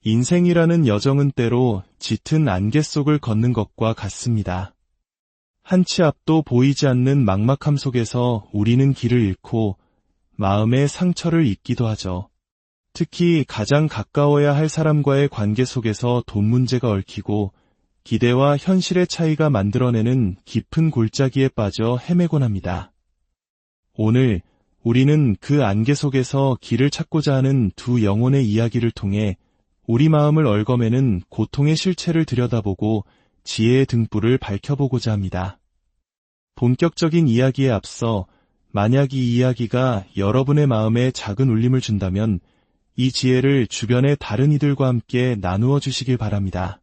인생이라는 여정은 때로 짙은 안개 속을 걷는 것과 같습니다. 한 치 앞도 보이지 않는 막막함 속에서 우리는 길을 잃고 마음의 상처를 입기도 하죠. 특히 가장 가까워야 할 사람과의 관계 속에서 돈 문제가 얽히고 기대와 현실의 차이가 만들어내는 깊은 골짜기에 빠져 헤매곤 합니다. 오늘 우리는 그 안개 속에서 길을 찾고자 하는 두 영혼의 이야기를 통해 우리 마음을 얽어매는 고통의 실체를 들여다보고 지혜의 등불을 밝혀보고자 합니다. 본격적인 이야기에 앞서 만약 이 이야기가 여러분의 마음에 작은 울림을 준다면 이 지혜를 주변의 다른 이들과 함께 나누어 주시길 바랍니다.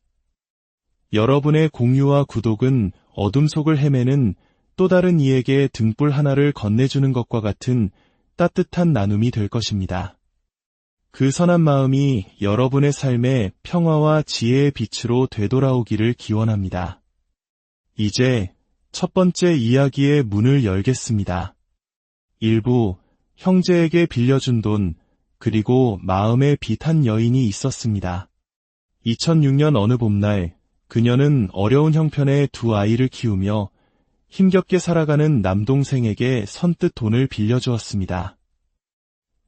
여러분의 공유와 구독은 어둠 속을 헤매는 또 다른 이에게 등불 하나를 건네주는 것과 같은 따뜻한 나눔이 될 것입니다. 그 선한 마음이 여러분의 삶에 평화와 지혜의 빛으로 되돌아오기를 기원합니다. 이제 첫 번째 이야기의 문을 열겠습니다. 일부 형제에게 빌려준 돈, 그리고 마음에 빛한 여인이 있었습니다. 2006년 어느 봄날, 그녀는 어려운 형편의 두 아이를 키우며 힘겹게 살아가는 남동생에게 선뜻 돈을 빌려주었습니다.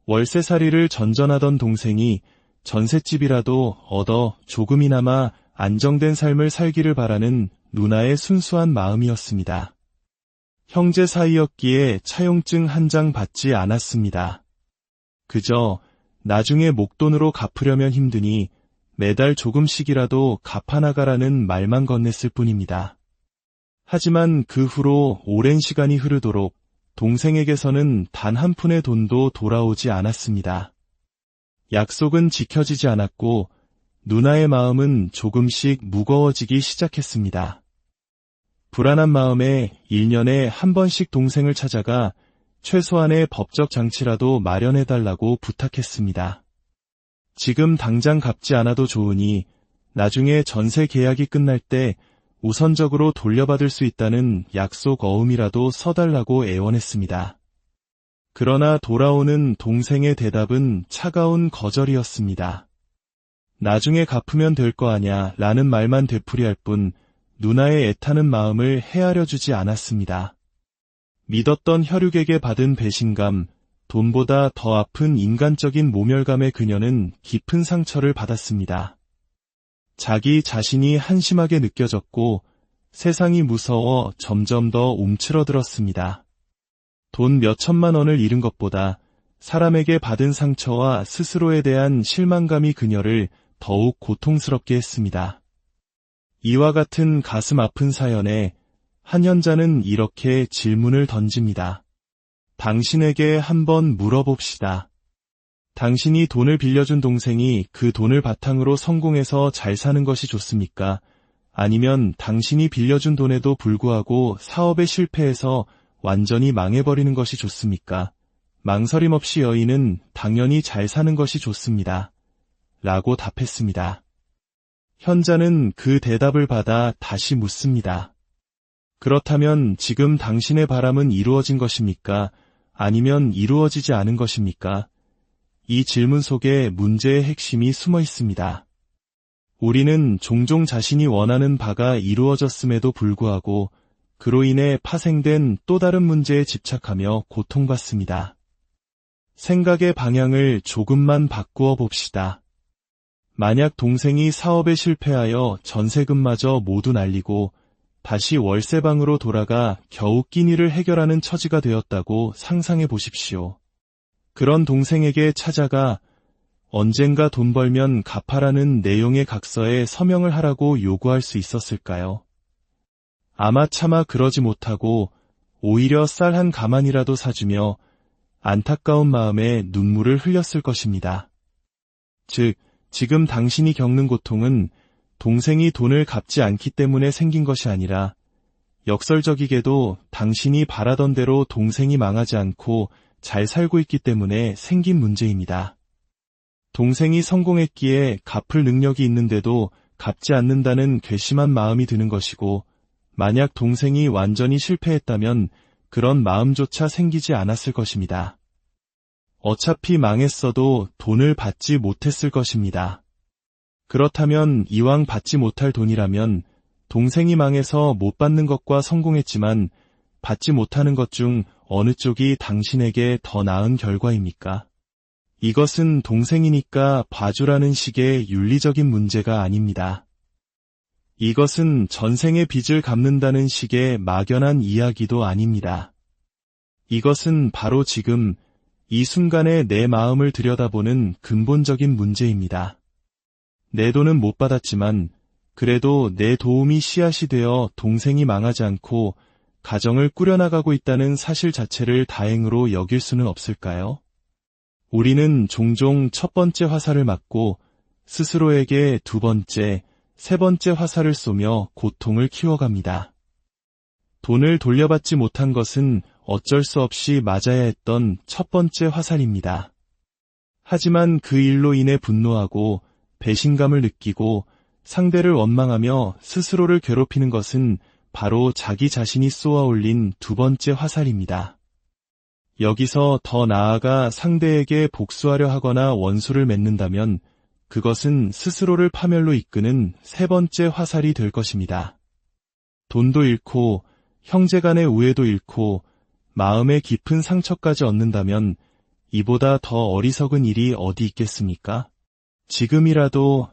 월세살이를 전전하던 동생이 전셋집이라도 얻어 조금이나마 안정된 삶을 살기를 바라는 누나의 순수한 마음이었습니다. 형제 사이였기에 차용증 한 장 받지 않았습니다. 그저 나중에 목돈으로 갚으려면 힘드니 매달 조금씩이라도 갚아나가라는 말만 건넸을 뿐입니다. 하지만 그 후로 오랜 시간이 흐르도록 동생에게서는 단 한 푼의 돈도 돌아오지 않았습니다. 약속은 지켜지지 않았고 누나의 마음은 조금씩 무거워지기 시작했습니다. 불안한 마음에 1년에 한 번씩 동생을 찾아가 최소한의 법적 장치라도 마련해달라고 부탁했습니다. 지금 당장 갚지 않아도 좋으니 나중에 전세 계약이 끝날 때 우선적으로 돌려받을 수 있다는 약속 어음이라도 써달라고 애원했습니다. 그러나 돌아오는 동생의 대답은 차가운 거절이었습니다. 나중에 갚으면 될 거 아냐 라는 말만 되풀이할 뿐 누나의 애타는 마음을 헤아려 주지 않았습니다. 믿었던 혈육에게 받은 배신감, 돈보다 더 아픈 인간적인 모멸감에 그녀는 깊은 상처를 받았습니다. 자기 자신이 한심하게 느껴졌고 세상이 무서워 점점 더 움츠러들었습니다. 돈 몇천만 원을 잃은 것보다 사람에게 받은 상처와 스스로에 대한 실망감이 그녀를 더욱 고통스럽게 했습니다. 이와 같은 가슴 아픈 사연에 한 현자는 이렇게 질문을 던집니다. 당신에게 한번 물어봅시다. 당신이 돈을 빌려준 동생이 그 돈을 바탕으로 성공해서 잘 사는 것이 좋습니까? 아니면 당신이 빌려준 돈에도 불구하고 사업에 실패해서 완전히 망해버리는 것이 좋습니까? 망설임 없이 여인은 당연히 잘 사는 것이 좋습니다. 라고 답했습니다. 현자는 그 대답을 받아 다시 묻습니다. 그렇다면 지금 당신의 바람은 이루어진 것입니까? 아니면 이루어지지 않은 것입니까? 이 질문 속에 문제의 핵심이 숨어 있습니다. 우리는 종종 자신이 원하는 바가 이루어졌음에도 불구하고 그로 인해 파생된 또 다른 문제에 집착하며 고통받습니다. 생각의 방향을 조금만 바꾸어 봅시다. 만약 동생이 사업에 실패하여 전세금마저 모두 날리고 다시 월세방으로 돌아가 겨우 끼니를 해결하는 처지가 되었다고 상상해 보십시오. 그런 동생에게 찾아가 언젠가 돈 벌면 갚아라는 내용의 각서에 서명을 하라고 요구할 수 있었을까요? 아마 차마 그러지 못하고 오히려 쌀 한 가마니라도 사주며 안타까운 마음에 눈물을 흘렸을 것입니다. 즉, 지금 당신이 겪는 고통은 동생이 돈을 갚지 않기 때문에 생긴 것이 아니라 역설적이게도 당신이 바라던 대로 동생이 망하지 않고 잘 살고 있기 때문에 생긴 문제입니다. 동생이 성공했기에 갚을 능력이 있는데도 갚지 않는다는 괘씸한 마음이 드는 것이고 만약 동생이 완전히 실패했다면 그런 마음조차 생기지 않았을 것입니다. 어차피 망했어도 돈을 받지 못했을 것입니다. 그렇다면 이왕 받지 못할 돈이라면 동생이 망해서 못 받는 것과 성공했지만 받지 못하는 것 중 어느 쪽이 당신에게 더 나은 결과입니까? 이것은 동생이니까 봐주라는 식의 윤리적인 문제가 아닙니다. 이것은 전생의 빚을 갚는다는 식의 막연한 이야기도 아닙니다. 이것은 바로 지금 이 순간에 내 마음을 들여다보는 근본적인 문제입니다. 내 돈은 못 받았지만 그래도 내 도움이 씨앗이 되어 동생이 망하지 않고 가정을 꾸려나가고 있다는 사실 자체를 다행으로 여길 수는 없을까요? 우리는 종종 첫 번째 화살을 맞고 스스로에게 두 번째, 세 번째 화살을 쏘며 고통을 키워갑니다. 돈을 돌려받지 못한 것은 어쩔 수 없이 맞아야 했던 첫 번째 화살입니다. 하지만 그 일로 인해 분노하고 배신감을 느끼고 상대를 원망하며 스스로를 괴롭히는 것은 바로 자기 자신이 쏘아 올린 두 번째 화살입니다. 여기서 더 나아가 상대에게 복수하려 하거나 원수를 맺는다면 그것은 스스로를 파멸로 이끄는 세 번째 화살이 될 것입니다. 돈도 잃고 형제 간의 우애도 잃고 마음의 깊은 상처까지 얻는다면 이보다 더 어리석은 일이 어디 있겠습니까? 지금이라도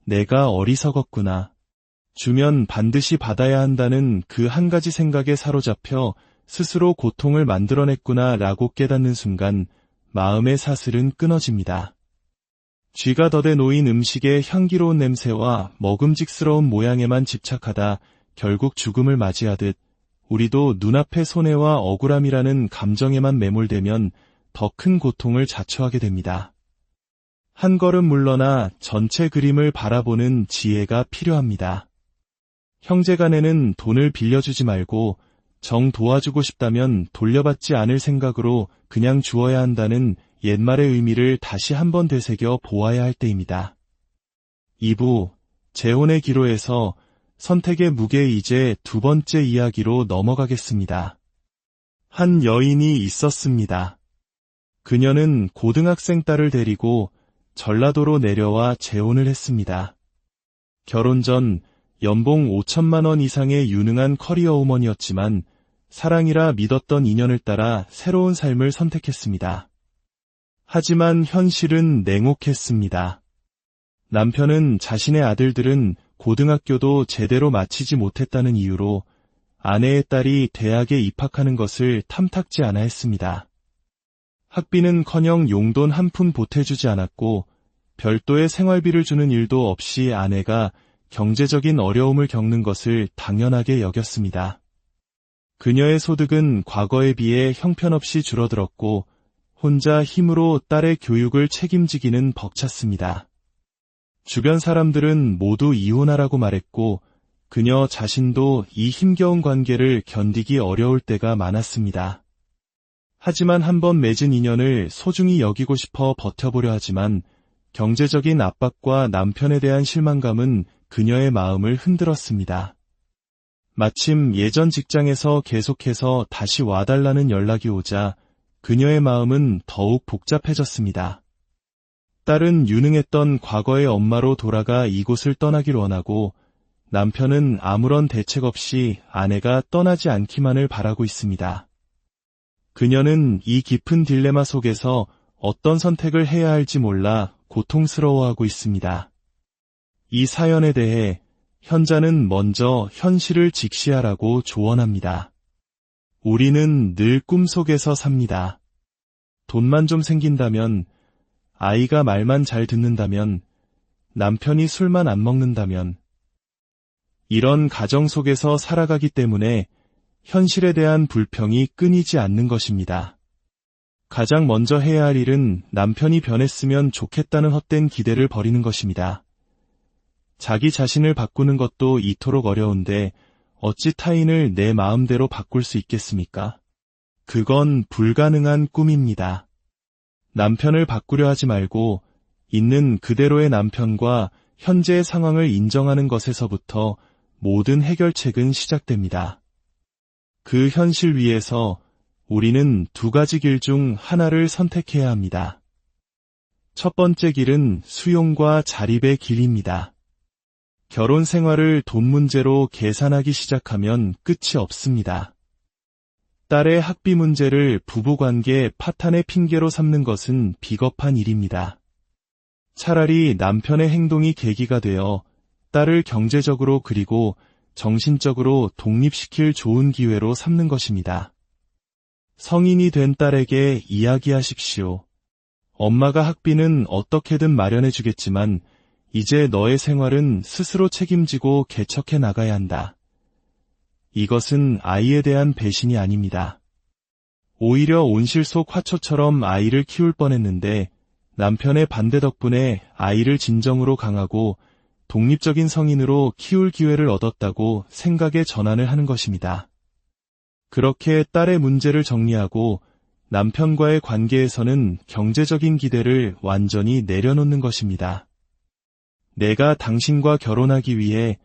내가 어리석었구나. 주면 반드시 받아야 한다는 그 한 가지 생각에 사로잡혀 스스로 고통을 만들어냈구나 라고 깨닫는 순간 마음의 사슬은 끊어집니다. 쥐가 덫에 놓인 음식의 향기로운 냄새와 먹음직스러운 모양에만 집착하다 결국 죽음을 맞이하듯 우리도 눈앞의 손해와 억울함이라는 감정에만 매몰되면 더 큰 고통을 자초하게 됩니다. 한 걸음 물러나 전체 그림을 바라보는 지혜가 필요합니다. 형제간에는 돈을 빌려주지 말고 정 도와주고 싶다면 돌려받지 않을 생각으로 그냥 주어야 한다는 옛말의 의미를 다시 한번 되새겨 보아야 할 때입니다. 2부 재혼의 기로에서 선택의 무게 이제 두 번째 이야기로 넘어가겠습니다. 한 여인이 있었습니다. 그녀는 고등학생 딸을 데리고 전라도로 내려와 재혼을 했습니다. 결혼 전 연봉 5천만 원 이상의 유능한 커리어 우먼이었지만 사랑이라 믿었던 인연을 따라 새로운 삶을 선택했습니다. 하지만 현실은 냉혹했습니다. 남편은 자신의 아들들은 고등학교도 제대로 마치지 못했다는 이유로 아내의 딸이 대학에 입학하는 것을 탐탁지 않아 했습니다. 학비는커녕 용돈 한 푼 보태주지 않았고 별도의 생활비를 주는 일도 없이 아내가 경제적인 어려움을 겪는 것을 당연하게 여겼습니다. 그녀의 소득은 과거에 비해 형편없이 줄어들었고 혼자 힘으로 딸의 교육을 책임지기는 벅찼습니다. 주변 사람들은 모두 이혼하라고 말했고 그녀 자신도 이 힘겨운 관계를 견디기 어려울 때가 많았습니다. 하지만 한번 맺은 인연을 소중히 여기고 싶어 버텨보려 하지만 경제적인 압박과 남편에 대한 실망감은 그녀의 마음을 흔들었습니다. 마침 예전 직장에서 계속해서 다시 와달라는 연락이 오자 그녀의 마음은 더욱 복잡해졌습니다. 딸은 유능했던 과거의 엄마로 돌아가 이곳을 떠나길 원하고 남편은 아무런 대책 없이 아내가 떠나지 않기만을 바라고 있습니다. 그녀는 이 깊은 딜레마 속에서 어떤 선택을 해야 할지 몰라 고통스러워하고 있습니다. 이 사연에 대해 현자는 먼저 현실을 직시하라고 조언합니다. 우리는 늘 꿈속에서 삽니다. 돈만 좀 생긴다면, 아이가 말만 잘 듣는다면, 남편이 술만 안 먹는다면, 이런 가정 속에서 살아가기 때문에 현실에 대한 불평이 끊이지 않는 것입니다. 가장 먼저 해야 할 일은 남편이 변했으면 좋겠다는 헛된 기대를 버리는 것입니다. 자기 자신을 바꾸는 것도 이토록 어려운데 어찌 타인을 내 마음대로 바꿀 수 있겠습니까? 그건 불가능한 꿈입니다. 남편을 바꾸려 하지 말고 있는 그대로의 남편과 현재의 상황을 인정하는 것에서부터 모든 해결책은 시작됩니다. 그 현실 위에서 우리는 두 가지 길 중 하나를 선택해야 합니다. 첫 번째 길은 수용과 자립의 길입니다. 결혼 생활을 돈 문제로 계산하기 시작하면 끝이 없습니다. 딸의 학비 문제를 부부관계 파탄의 핑계로 삼는 것은 비겁한 일입니다. 차라리 남편의 행동이 계기가 되어 딸을 경제적으로 그리고 정신적으로 독립시킬 좋은 기회로 삼는 것입니다. 성인이 된 딸에게 이야기하십시오. 엄마가 학비는 어떻게든 마련해 주겠지만 이제 너의 생활은 스스로 책임지고 개척해 나가야 한다. 이것은 아이에 대한 배신이 아닙니다. 오히려 온실 속 화초처럼 아이를 키울 뻔했는데 남편의 반대 덕분에 아이를 진정으로 강하고 독립적인 성인으로 키울 기회를 얻었다고 생각의 전환을 하는 것입니다. 그렇게 딸의 문제를 정리하고 남편과의 관계에서는 경제적인 기대를 완전히 내려놓는 것입니다. 내가 당신과 결혼하기 위해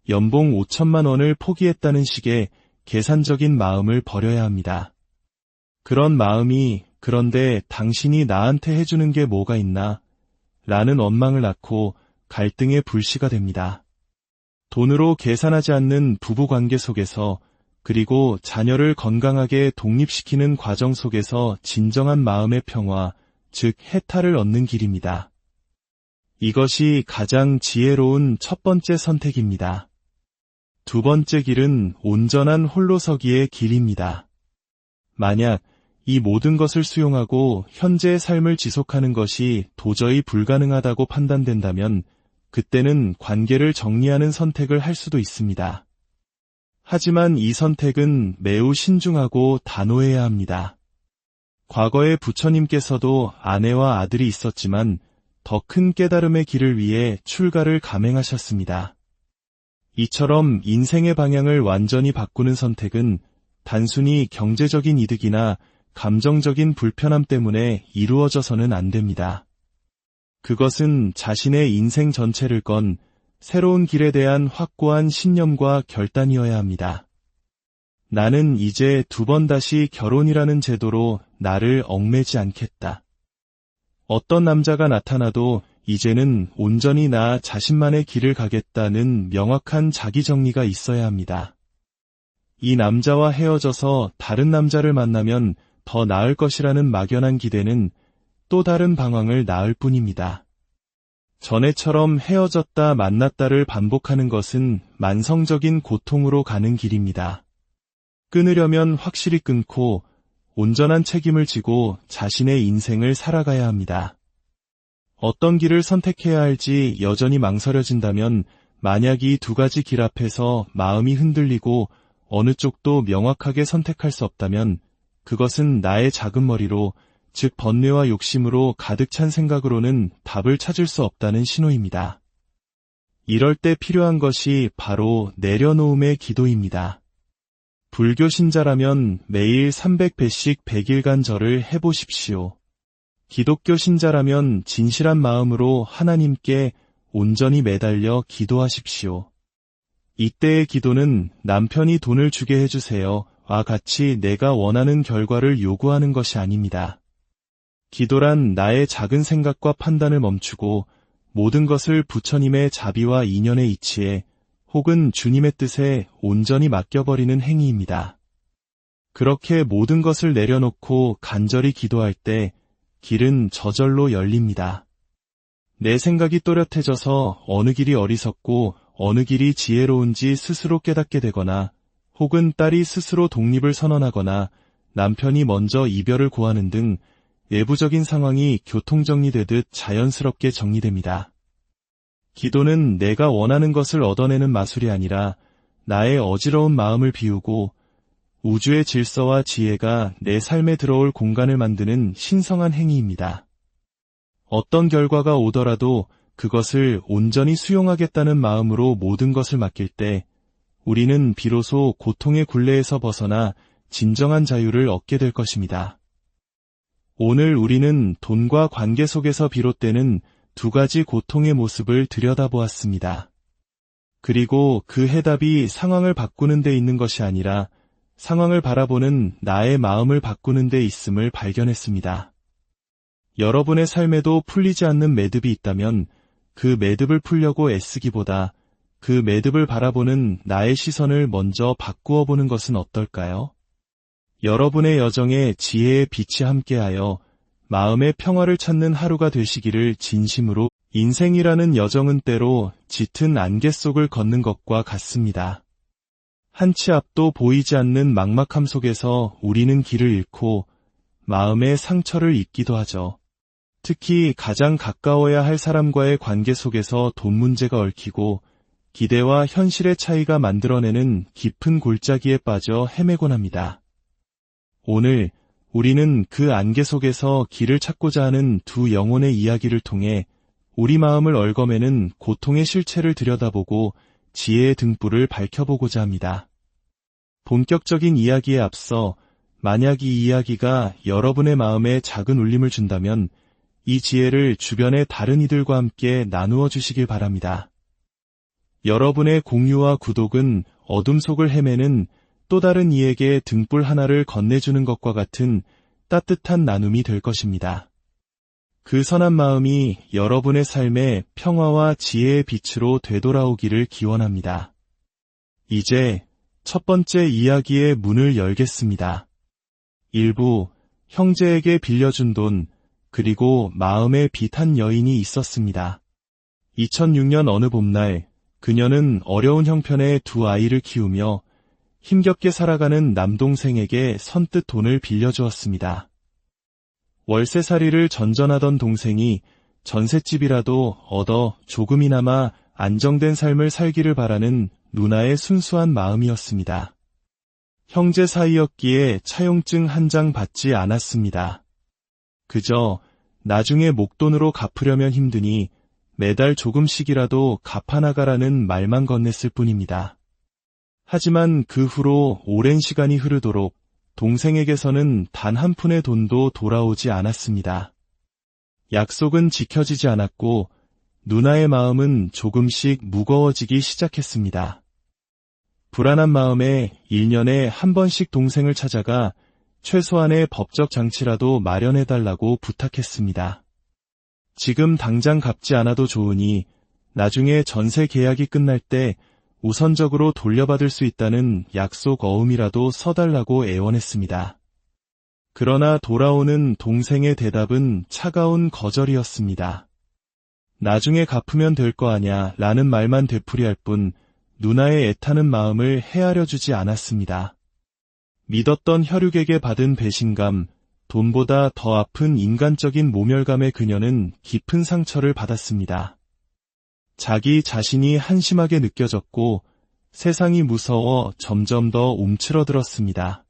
연봉 5천만 원을 포기했다는 식의 계산적인 마음을 버려야 합니다. 그런 마음이 그런데 당신이 나한테 해주는 게 뭐가 있나? 라는 원망을 낳고 갈등의 불씨가 됩니다. 돈으로 계산하지 않는 부부관계 속에서 그리고 자녀를 건강하게 독립시키는 과정 속에서 진정한 마음의 평화, 즉 해탈을 얻는 길입니다. 이것이 가장 지혜로운 첫 번째 선택입니다. 두 번째 길은 온전한 홀로서기의 길입니다. 만약 이 모든 것을 수용하고 현재의 삶을 지속하는 것이 도저히 불가능하다고 판단된다면 그때는 관계를 정리하는 선택을 할 수도 있습니다. 하지만 이 선택은 매우 신중하고 단호해야 합니다. 과거에 부처님께서도 아내와 아들이 있었지만 더 큰 깨달음의 길을 위해 출가를 감행하셨습니다. 이처럼 인생의 방향을 완전히 바꾸는 선택은 단순히 경제적인 이득이나 감정적인 불편함 때문에 이루어져서는 안 됩니다. 그것은 자신의 인생 전체를 건 새로운 길에 대한 확고한 신념과 결단이어야 합니다. 나는 이제 두 번 다시 결혼이라는 제도로 나를 얽매지 않겠다. 어떤 남자가 나타나도 이제는 온전히 나 자신만의 길을 가겠다는 명확한 자기 정리가 있어야 합니다. 이 남자와 헤어져서 다른 남자를 만나면 더 나을 것이라는 막연한 기대는 또 다른 방황을 낳을 뿐입니다. 전에처럼 헤어졌다 만났다를 반복하는 것은 만성적인 고통으로 가는 길입니다. 끊으려면 확실히 끊고 온전한 책임을 지고 자신의 인생을 살아가야 합니다. 어떤 길을 선택해야 할지 여전히 망설여진다면 만약 이 두 가지 길 앞에서 마음이 흔들리고 어느 쪽도 명확하게 선택할 수 없다면 그것은 나의 작은 머리로 즉 번뇌와 욕심으로 가득 찬 생각으로는 답을 찾을 수 없다는 신호입니다. 이럴 때 필요한 것이 바로 내려놓음의 기도입니다. 불교 신자라면 매일 300배씩 100일간 절을 해보십시오. 기독교 신자라면 진실한 마음으로 하나님께 온전히 매달려 기도하십시오. 이때의 기도는 남편이 돈을 주게 해주세요와 같이 내가 원하는 결과를 요구하는 것이 아닙니다. 기도란 나의 작은 생각과 판단을 멈추고 모든 것을 부처님의 자비와 인연에 이치해 혹은 주님의 뜻에 온전히 맡겨버리는 행위입니다. 그렇게 모든 것을 내려놓고 간절히 기도할 때 길은 저절로 열립니다. 내 생각이 또렷해져서 어느 길이 어리석고 어느 길이 지혜로운지 스스로 깨닫게 되거나 혹은 딸이 스스로 독립을 선언하거나 남편이 먼저 이별을 고하는 등 외부적인 상황이 교통정리되듯 자연스럽게 정리됩니다. 기도는 내가 원하는 것을 얻어내는 마술이 아니라 나의 어지러운 마음을 비우고 우주의 질서와 지혜가 내 삶에 들어올 공간을 만드는 신성한 행위입니다. 어떤 결과가 오더라도 그것을 온전히 수용하겠다는 마음으로 모든 것을 맡길 때 우리는 비로소 고통의 굴레에서 벗어나 진정한 자유를 얻게 될 것입니다. 오늘 우리는 돈과 관계 속에서 비롯되는 두 가지 고통의 모습을 들여다보았습니다. 그리고 그 해답이 상황을 바꾸는 데 있는 것이 아니라 상황을 바라보는 나의 마음을 바꾸는 데 있음을 발견했습니다. 여러분의 삶에도 풀리지 않는 매듭이 있다면 그 매듭을 풀려고 애쓰기보다 그 매듭을 바라보는 나의 시선을 먼저 바꾸어 보는 것은 어떨까요? 여러분의 여정에 지혜의 빛이 함께하여 마음의 평화를 찾는 하루가 되시기를 진심으로. 인생이라는 여정은 때로 짙은 안개 속을 걷는 것과 같습니다. 한 치 앞도 보이지 않는 막막함 속에서 우리는 길을 잃고 마음의 상처를 입기도 하죠. 특히 가장 가까워야 할 사람과의 관계 속에서 돈 문제가 얽히고 기대와 현실의 차이가 만들어내는 깊은 골짜기에 빠져 헤매곤 합니다. 오늘 우리는 그 안개 속에서 길을 찾고자 하는 두 영혼의 이야기를 통해 우리 마음을 얽어매는 고통의 실체를 들여다보고 지혜의 등불을 밝혀보고자 합니다. 본격적인 이야기에 앞서 만약 이 이야기가 여러분의 마음에 작은 울림을 준다면 이 지혜를 주변의 다른 이들과 함께 나누어 주시길 바랍니다. 여러분의 공유와 구독은 어둠 속을 헤매는 또 다른 이에게 등불 하나를 건네주는 것과 같은 따뜻한 나눔이 될 것입니다. 그 선한 마음이 여러분의 삶에 평화와 지혜의 빛으로 되돌아오기를 기원합니다. 이제 첫 번째 이야기의 문을 열겠습니다. 일부 형제에게 빌려준 돈, 그리고 마음에 빛한 여인이 있었습니다. 2006년 어느 봄날, 그녀는 어려운 형편의 두 아이를 키우며 힘겹게 살아가는 남동생에게 선뜻 돈을 빌려주었습니다. 월세살이를 전전하던 동생이 전셋집이라도 얻어 조금이나마 안정된 삶을 살기를 바라는 누나의 순수한 마음이었습니다. 형제 사이였기에 차용증 한 장 받지 않았습니다. 그저 나중에 목돈으로 갚으려면 힘드니 매달 조금씩이라도 갚아나가라는 말만 건넸을 뿐입니다. 하지만 그 후로 오랜 시간이 흐르도록 동생에게서는 단 한 푼의 돈도 돌아오지 않았습니다. 약속은 지켜지지 않았고 누나의 마음은 조금씩 무거워지기 시작했습니다. 불안한 마음에 1년에 한 번씩 동생을 찾아가 최소한의 법적 장치라도 마련해달라고 부탁했습니다. 지금 당장 갚지 않아도 좋으니 나중에 전세 계약이 끝날 때 우선적으로 돌려받을 수 있다는 약속 어음이라도 써달라고 애원했습니다. 그러나 돌아오는 동생의 대답은 차가운 거절이었습니다. 나중에 갚으면 될 거 아냐 라는 말만 되풀이할 뿐 누나의 애타는 마음을 헤아려 주지 않았습니다. 믿었던 혈육에게 받은 배신감, 돈보다 더 아픈 인간적인 모멸감에 그녀는 깊은 상처를 받았습니다. 자기 자신이 한심하게 느껴졌고 세상이 무서워 점점 더 움츠러들었습니다.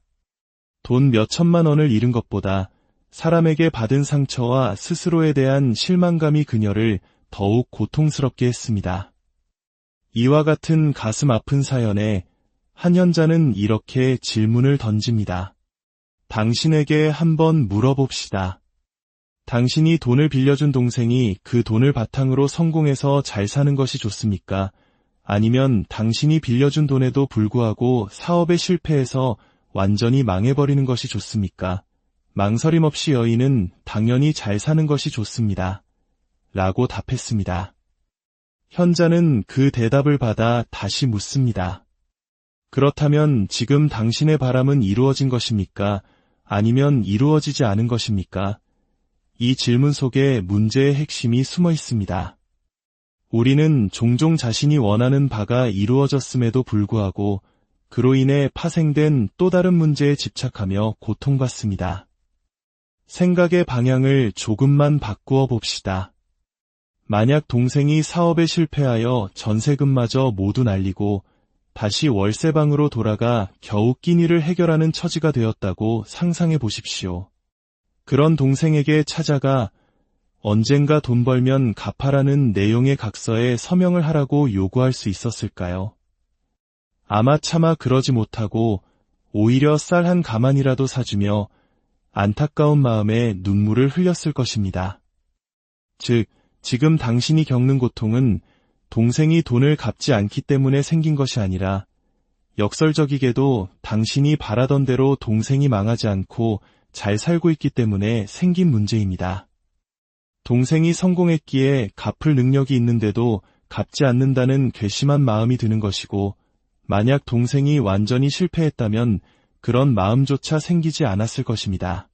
돈 몇천만 원을 잃은 것보다 사람에게 받은 상처와 스스로에 대한 실망감이 그녀를 더욱 고통스럽게 했습니다. 이와 같은 가슴 아픈 사연에 한 현자는 이렇게 질문을 던집니다. 당신에게 한번 물어봅시다. 당신이 돈을 빌려준 동생이 그 돈을 바탕으로 성공해서 잘 사는 것이 좋습니까? 아니면 당신이 빌려준 돈에도 불구하고 사업에 실패해서 완전히 망해버리는 것이 좋습니까? 망설임 없이 여인은 당연히 잘 사는 것이 좋습니다. 라고 답했습니다. 현자는 그 대답을 받아 다시 묻습니다. 그렇다면 지금 당신의 바람은 이루어진 것입니까? 아니면 이루어지지 않은 것입니까? 이 질문 속에 문제의 핵심이 숨어 있습니다. 우리는 종종 자신이 원하는 바가 이루어졌음에도 불구하고 그로 인해 파생된 또 다른 문제에 집착하며 고통받습니다. 생각의 방향을 조금만 바꾸어 봅시다. 만약 동생이 사업에 실패하여 전세금마저 모두 날리고 다시 월세방으로 돌아가 겨우 끼니를 해결하는 처지가 되었다고 상상해 보십시오. 그런 동생에게 찾아가 언젠가 돈 벌면 갚아라는 내용의 각서에 서명을 하라고 요구할 수 있었을까요? 아마 차마 그러지 못하고 오히려 쌀 한 가만이라도 사주며 안타까운 마음에 눈물을 흘렸을 것입니다. 즉, 지금 당신이 겪는 고통은 동생이 돈을 갚지 않기 때문에 생긴 것이 아니라 역설적이게도 당신이 바라던 대로 동생이 망하지 않고 잘 살고 있기 때문에 생긴 문제입니다. 동생이 성공했기에 갚을 능력이 있는데도 갚지 않는다는 괘씸한 마음이 드는 것이고, 만약 동생이 완전히 실패했다면 그런 마음조차 생기지 않았을 것입니다.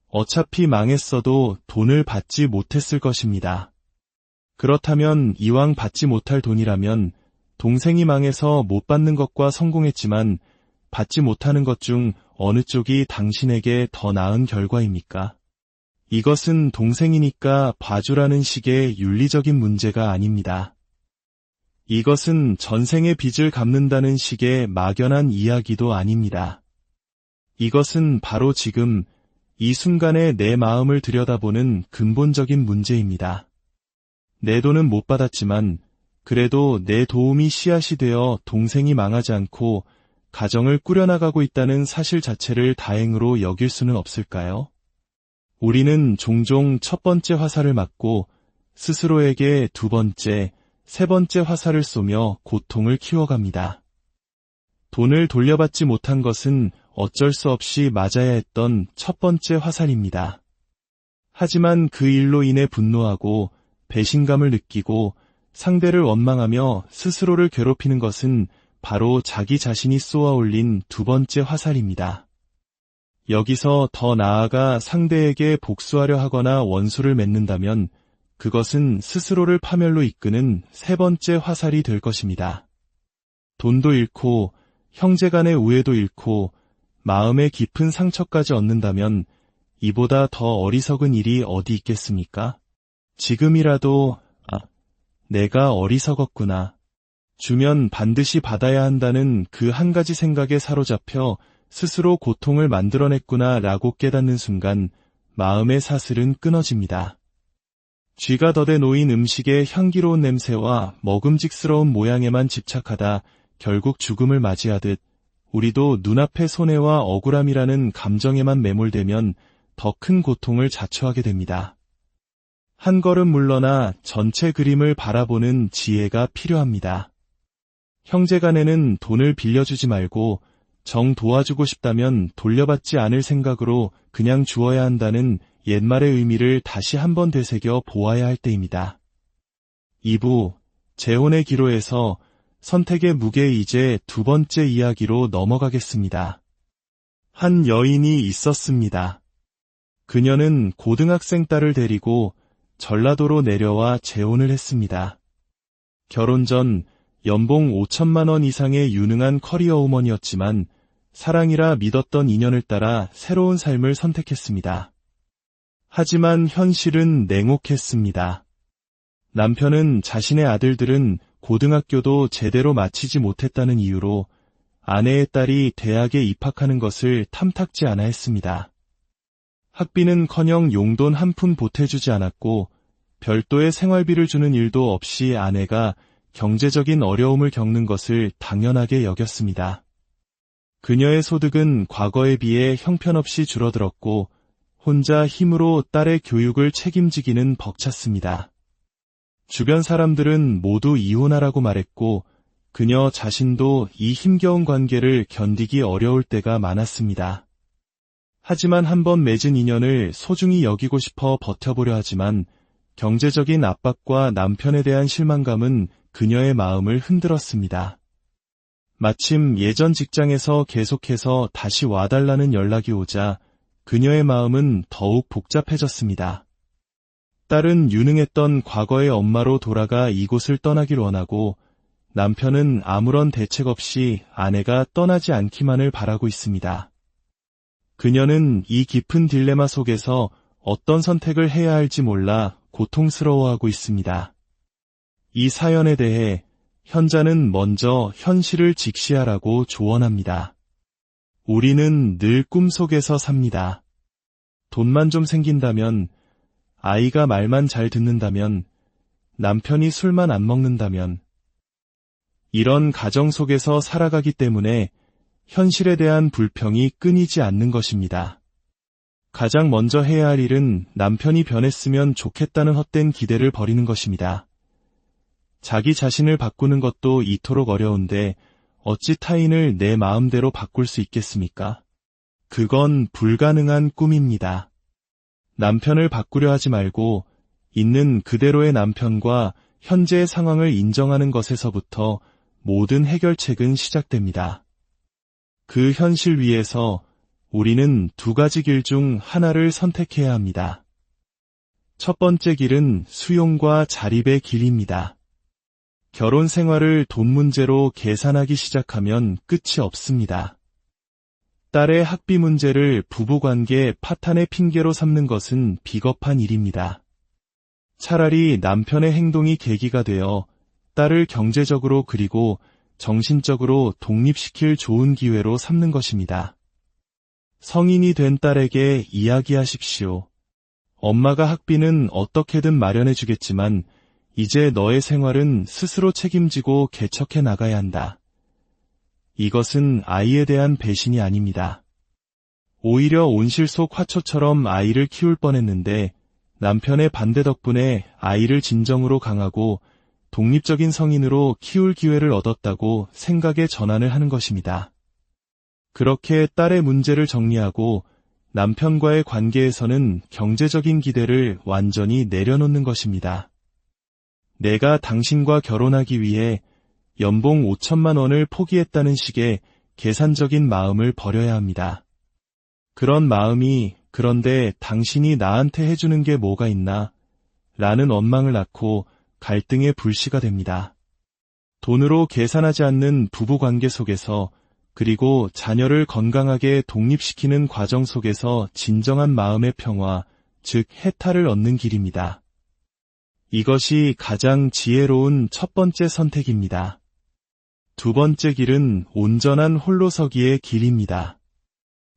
어차피 망했어도 돈을 받지 못했을 것입니다. 그렇다면 이왕 받지 못할 돈이라면 동생이 망해서 못 받는 것과 성공했지만 받지 못하는 것 중 어느 쪽이 당신에게 더 나은 결과입니까? 이것은 동생이니까 봐주라는 식의 윤리적인 문제가 아닙니다. 이것은 전생의 빚을 갚는다는 식의 막연한 이야기도 아닙니다. 이것은 바로 지금 이 순간에 내 마음을 들여다보는 근본적인 문제입니다. 내 돈은 못 받았지만 그래도 내 도움이 씨앗이 되어 동생이 망하지 않고 가정을 꾸려나가고 있다는 사실 자체를 다행으로 여길 수는 없을까요? 우리는 종종 첫 번째 화살을 맞고 스스로에게 두 번째, 세 번째 화살을 쏘며 고통을 키워갑니다. 돈을 돌려받지 못한 것은 어쩔 수 없이 맞아야 했던 첫 번째 화살입니다. 하지만 그 일로 인해 분노하고 배신감을 느끼고 상대를 원망하며 스스로를 괴롭히는 것은 바로 자기 자신이 쏘아 올린 두 번째 화살입니다. 여기서 더 나아가 상대에게 복수하려 하거나 원수를 맺는다면 그것은 스스로를 파멸로 이끄는 세 번째 화살이 될 것입니다. 돈도 잃고 형제 간의 우애도 잃고 마음의 깊은 상처까지 얻는다면 이보다 더 어리석은 일이 어디 있겠습니까? 지금이라도 내가 어리석었구나. 주면 반드시 받아야 한다는 그 한 가지 생각에 사로잡혀 스스로 고통을 만들어냈구나 라고 깨닫는 순간 마음의 사슬은 끊어집니다. 쥐가 덫에 놓인 음식의 향기로운 냄새와 먹음직스러운 모양에만 집착하다 결국 죽음을 맞이하듯 우리도 눈앞의 손해와 억울함이라는 감정에만 매몰되면 더 큰 고통을 자초하게 됩니다. 한 걸음 물러나 전체 그림을 바라보는 지혜가 필요합니다. 형제간에는 돈을 빌려주지 말고 정 도와주고 싶다면 돌려받지 않을 생각으로 그냥 주어야 한다는 옛말의 의미를 다시 한번 되새겨 보아야 할 때입니다. 2부 재혼의 기로에서 선택의 무게 이제 두 번째 이야기로 넘어가겠습니다. 한 여인이 있었습니다. 그녀는 고등학생 딸을 데리고 전라도로 내려와 재혼을 했습니다. 결혼 전 연봉 5천만 원 이상의 유능한 커리어우먼이었지만 사랑이라 믿었던 인연을 따라 새로운 삶을 선택했습니다. 하지만 현실은 냉혹했습니다. 남편은 자신의 아들들은 고등학교도 제대로 마치지 못했다는 이유로 아내의 딸이 대학에 입학하는 것을 탐탁지 않아 했습니다. 학비는커녕 용돈 한 푼 보태주지 않았고 별도의 생활비를 주는 일도 없이 아내가 경제적인 어려움을 겪는 것을 당연하게 여겼습니다. 그녀의 소득은 과거에 비해 형편없이 줄어들었고 혼자 힘으로 딸의 교육을 책임지기는 벅찼습니다. 주변 사람들은 모두 이혼하라고 말했고 그녀 자신도 이 힘겨운 관계를 견디기 어려울 때가 많았습니다. 하지만 한번 맺은 인연을 소중히 여기고 싶어 버텨보려 하지만 경제적인 압박과 남편에 대한 실망감은 그녀의 마음을 흔들었습니다. 마침 예전 직장에서 계속해서 다시 와달라는 연락이 오자 그녀의 마음은 더욱 복잡해졌습니다. 딸은 유능했던 과거의 엄마로 돌아가 이곳을 떠나길 원하고 남편은 아무런 대책 없이 아내가 떠나지 않기만을 바라고 있습니다. 그녀는 이 깊은 딜레마 속에서 어떤 선택을 해야 할지 몰라 고통스러워하고 있습니다. 이 사연에 대해 현자는 먼저 현실을 직시하라고 조언합니다. 우리는 늘 꿈속에서 삽니다. 돈만 좀 생긴다면, 아이가 말만 잘 듣는다면, 남편이 술만 안 먹는다면, 이런 가정 속에서 살아가기 때문에 현실에 대한 불평이 끊이지 않는 것입니다. 가장 먼저 해야 할 일은 남편이 변했으면 좋겠다는 헛된 기대를 버리는 것입니다. 자기 자신을 바꾸는 것도 이토록 어려운데 어찌 타인을 내 마음대로 바꿀 수 있겠습니까? 그건 불가능한 꿈입니다. 남편을 바꾸려 하지 말고 있는 그대로의 남편과 현재의 상황을 인정하는 것에서부터 모든 해결책은 시작됩니다. 그 현실 위에서 우리는 두 가지 길 중 하나를 선택해야 합니다. 첫 번째 길은 수용과 자립의 길입니다. 결혼 생활을 돈 문제로 계산하기 시작하면 끝이 없습니다. 딸의 학비 문제를 부부관계 파탄의 핑계로 삼는 것은 비겁한 일입니다. 차라리 남편의 행동이 계기가 되어 딸을 경제적으로 그리고 정신적으로 독립시킬 좋은 기회로 삼는 것입니다. 성인이 된 딸에게 이야기하십시오. 엄마가 학비는 어떻게든 마련해 주겠지만 이제 너의 생활은 스스로 책임지고 개척해 나가야 한다. 이것은 아이에 대한 배신이 아닙니다. 오히려 온실 속 화초처럼 아이를 키울 뻔했는데 남편의 반대 덕분에 아이를 진정으로 강하고 독립적인 성인으로 키울 기회를 얻었다고 생각의 전환을 하는 것입니다. 그렇게 딸의 문제를 정리하고 남편과의 관계에서는 경제적인 기대를 완전히 내려놓는 것입니다. 내가 당신과 결혼하기 위해 연봉 5천만 원을 포기했다는 식의 계산적인 마음을 버려야 합니다. 그런 마음이 그런데 당신이 나한테 해주는 게 뭐가 있나? 라는 원망을 낳고 갈등의 불씨가 됩니다. 돈으로 계산하지 않는 부부관계 속에서 그리고 자녀를 건강하게 독립시키는 과정 속에서 진정한 마음의 평화, 즉 해탈을 얻는 길입니다. 이것이 가장 지혜로운 첫 번째 선택입니다. 두 번째 길은 온전한 홀로서기의 길입니다.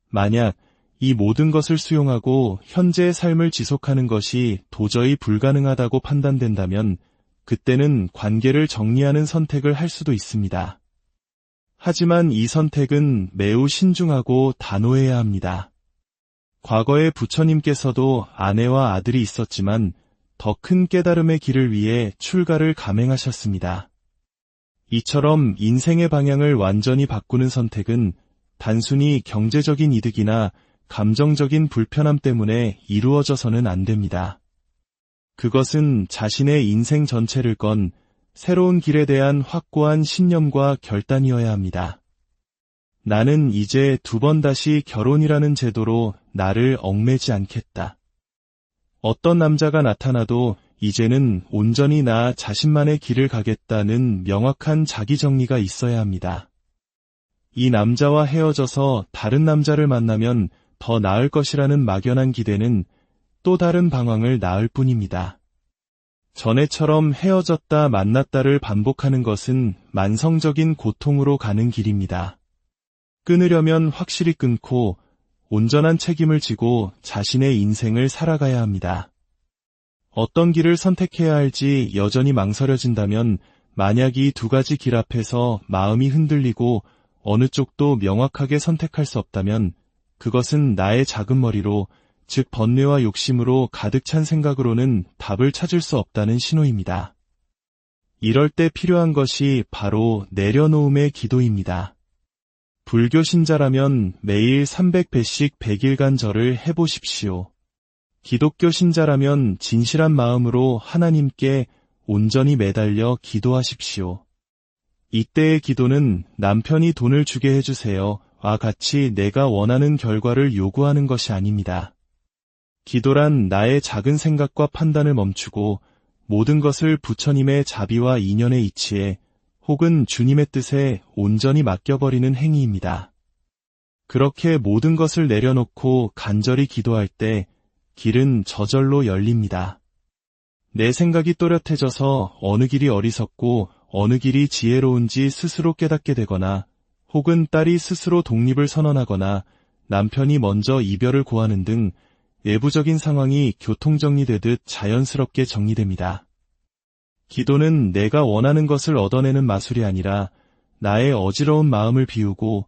만약 이 모든 것을 수용하고 현재의 삶을 지속하는 것이 도저히 불가능하다고 판단된다면 그때는 관계를 정리하는 선택을 할 수도 있습니다. 하지만 이 선택은 매우 신중하고 단호해야 합니다. 과거에 부처님께서도 아내와 아들이 있었지만 더 큰 깨달음의 길을 위해 출가를 감행하셨습니다. 이처럼 인생의 방향을 완전히 바꾸는 선택은 단순히 경제적인 이득이나 감정적인 불편함 때문에 이루어져서는 안 됩니다. 그것은 자신의 인생 전체를 건 새로운 길에 대한 확고한 신념과 결단이어야 합니다. 나는 이제 두 번 다시 결혼이라는 제도로 나를 얽매지 않겠다. 어떤 남자가 나타나도 이제는 온전히 나 자신만의 길을 가겠다는 명확한 자기 정리가 있어야 합니다. 이 남자와 헤어져서 다른 남자를 만나면 더 나을 것이라는 막연한 기대는 또 다른 방황을 낳을 뿐입니다. 전에처럼 헤어졌다 만났다를 반복하는 것은 만성적인 고통으로 가는 길입니다. 끊으려면 확실히 끊고 온전한 책임을 지고 자신의 인생을 살아가야 합니다. 어떤 길을 선택해야 할지 여전히 망설여진다면 만약 이 두 가지 길 앞에서 마음이 흔들리고 어느 쪽도 명확하게 선택할 수 없다면 그것은 나의 작은 머리로 즉 번뇌와 욕심으로 가득 찬 생각으로는 답을 찾을 수 없다는 신호입니다. 이럴 때 필요한 것이 바로 내려놓음의 기도입니다. 불교 신자라면 매일 300배씩 100일간 절을 해보십시오. 기독교 신자라면 진실한 마음으로 하나님께 온전히 매달려 기도하십시오. 이때의 기도는 남편이 돈을 주게 해주세요와 같이 내가 원하는 결과를 요구하는 것이 아닙니다. 기도란 나의 작은 생각과 판단을 멈추고 모든 것을 부처님의 자비와 인연에 이치해 혹은 주님의 뜻에 온전히 맡겨버리는 행위입니다. 그렇게 모든 것을 내려놓고 간절히 기도할 때 길은 저절로 열립니다. 내 생각이 또렷해져서 어느 길이 어리석고 어느 길이 지혜로운지 스스로 깨닫게 되거나 혹은 딸이 스스로 독립을 선언하거나 남편이 먼저 이별을 고하는 등 외부적인 상황이 교통정리되듯 자연스럽게 정리됩니다. 기도는 내가 원하는 것을 얻어내는 마술이 아니라 나의 어지러운 마음을 비우고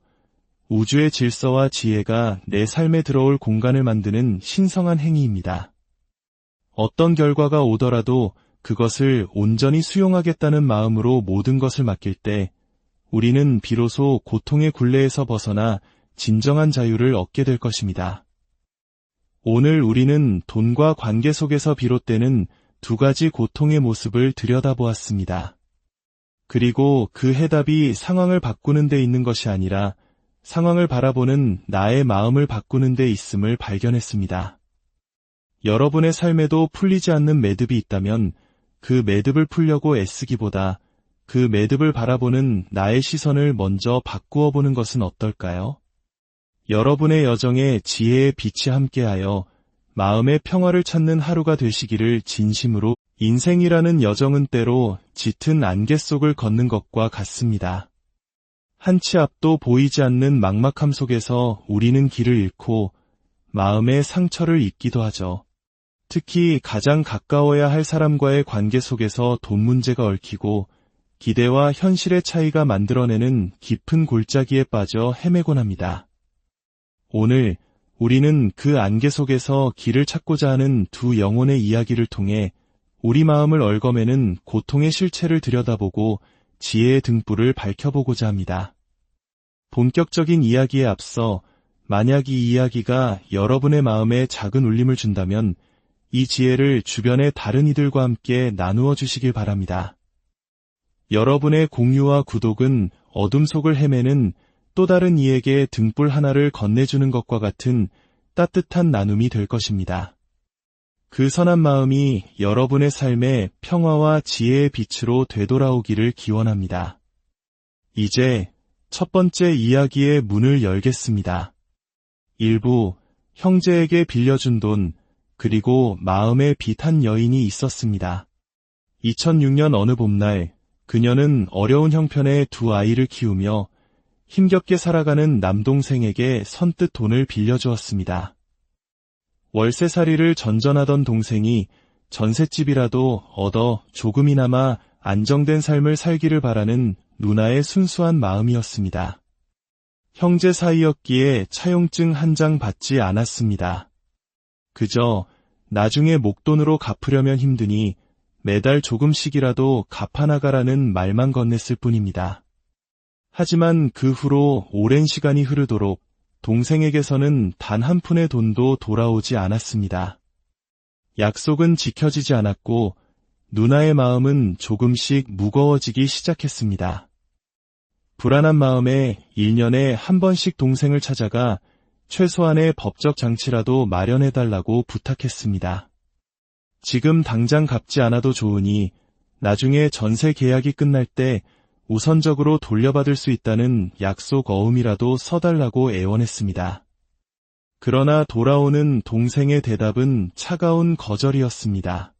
우주의 질서와 지혜가 내 삶에 들어올 공간을 만드는 신성한 행위입니다. 어떤 결과가 오더라도 그것을 온전히 수용하겠다는 마음으로 모든 것을 맡길 때 우리는 비로소 고통의 굴레에서 벗어나 진정한 자유를 얻게 될 것입니다. 오늘 우리는 돈과 관계 속에서 비롯되는 두 가지 고통의 모습을 들여다보았습니다. 그리고 그 해답이 상황을 바꾸는 데 있는 것이 아니라 상황을 바라보는 나의 마음을 바꾸는 데 있음을 발견했습니다. 여러분의 삶에도 풀리지 않는 매듭이 있다면 그 매듭을 풀려고 애쓰기보다 그 매듭을 바라보는 나의 시선을 먼저 바꾸어 보는 것은 어떨까요? 여러분의 여정에 지혜의 빛이 함께하여 마음의 평화를 찾는 하루가 되시기를 진심으로. 인생이라는 여정은 때로 짙은 안개 속을 걷는 것과 같습니다. 한 치 앞도 보이지 않는 막막함 속에서 우리는 길을 잃고 마음의 상처를 입기도 하죠. 특히 가장 가까워야 할 사람과의 관계 속에서 돈 문제가 얽히고 기대와 현실의 차이가 만들어내는 깊은 골짜기에 빠져 헤매곤 합니다. 오늘 우리는 그 안개 속에서 길을 찾고자 하는 두 영혼의 이야기를 통해 우리 마음을 얽어매는 고통의 실체를 들여다보고 지혜의 등불을 밝혀보고자 합니다. 본격적인 이야기에 앞서 만약 이 이야기가 여러분의 마음에 작은 울림을 준다면 이 지혜를 주변의 다른 이들과 함께 나누어 주시길 바랍니다. 여러분의 공유와 구독은 어둠 속을 헤매는 또 다른 이에게 등불 하나를 건네주는 것과 같은 따뜻한 나눔이 될 것입니다. 그 선한 마음이 여러분의 삶에 평화와 지혜의 빛으로 되돌아오기를 기원합니다. 이제 첫 번째 이야기의 문을 열겠습니다. 일부 형제에게 빌려준 돈, 그리고 마음에 빛한 여인이 있었습니다. 2006년 어느 봄날, 그녀는 어려운 형편의 두 아이를 키우며 힘겹게 살아가는 남동생에게 선뜻 돈을 빌려주었습니다. 월세살이를 전전하던 동생이 전셋집이라도 얻어 조금이나마 안정된 삶을 살기를 바라는 누나의 순수한 마음이었습니다. 형제 사이였기에 차용증 한 장 받지 않았습니다. 그저 나중에 목돈으로 갚으려면 힘드니 매달 조금씩이라도 갚아나가라는 말만 건넸을 뿐입니다. 하지만 그 후로 오랜 시간이 흐르도록 동생에게서는 단 한 푼의 돈도 돌아오지 않았습니다. 약속은 지켜지지 않았고 누나의 마음은 조금씩 무거워지기 시작했습니다. 불안한 마음에 1년에 한 번씩 동생을 찾아가 최소한의 법적 장치라도 마련해달라고 부탁했습니다. 지금 당장 갚지 않아도 좋으니 나중에 전세 계약이 끝날 때 우선적으로 돌려받을 수 있다는 약속 어음이라도 써달라고 애원했습니다. 그러나 돌아오는 동생의 대답은 차가운 거절이었습니다.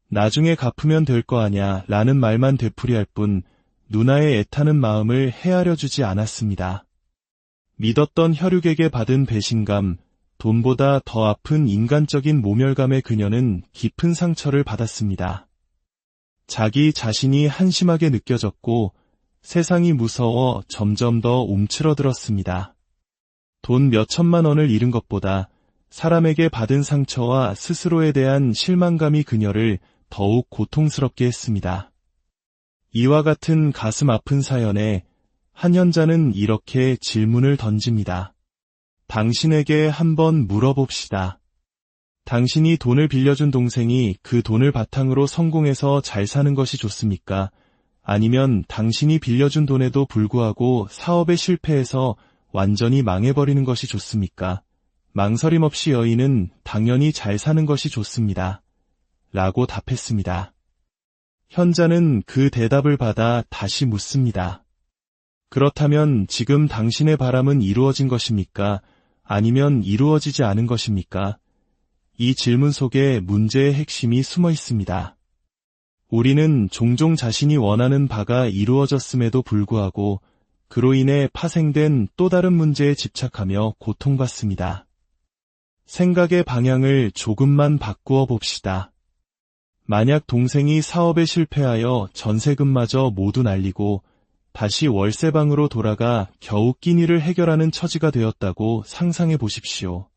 나중에 갚으면 될 거 아냐 라는 말만 되풀이할 뿐 누나의 애타는 마음을 헤아려주지 않았습니다. 믿었던 혈육에게 받은 배신감, 돈보다 더 아픈 인간적인 모멸감에 그녀는 깊은 상처를 받았습니다. 자기 자신이 한심하게 느껴졌고 세상이 무서워 점점 더 움츠러들었습니다. 돈 몇천만 원을 잃은 것보다 사람에게 받은 상처와 스스로에 대한 실망감이 그녀를 더욱 고통스럽게 했습니다. 이와 같은 가슴 아픈 사연에 한 현자는 이렇게 질문을 던집니다. 당신에게 한번 물어봅시다. 당신이 돈을 빌려준 동생이 그 돈을 바탕으로 성공해서 잘 사는 것이 좋습니까? 아니면 당신이 빌려준 돈에도 불구하고 사업에 실패해서 완전히 망해버리는 것이 좋습니까? 망설임 없이 여인은 당연히 잘 사는 것이 좋습니다. 라고 답했습니다. 현자는 그 대답을 받아 다시 묻습니다. 그렇다면 지금 당신의 바람은 이루어진 것입니까? 아니면 이루어지지 않은 것입니까? 이 질문 속에 문제의 핵심이 숨어 있습니다. 우리는 종종 자신이 원하는 바가 이루어졌음에도 불구하고 그로 인해 파생된 또 다른 문제에 집착하며 고통받습니다. 생각의 방향을 조금만 바꾸어 봅시다. 만약 동생이 사업에 실패하여 전세금마저 모두 날리고 다시 월세방으로 돌아가 겨우 끼니를 해결하는 처지가 되었다고 상상해 보십시오.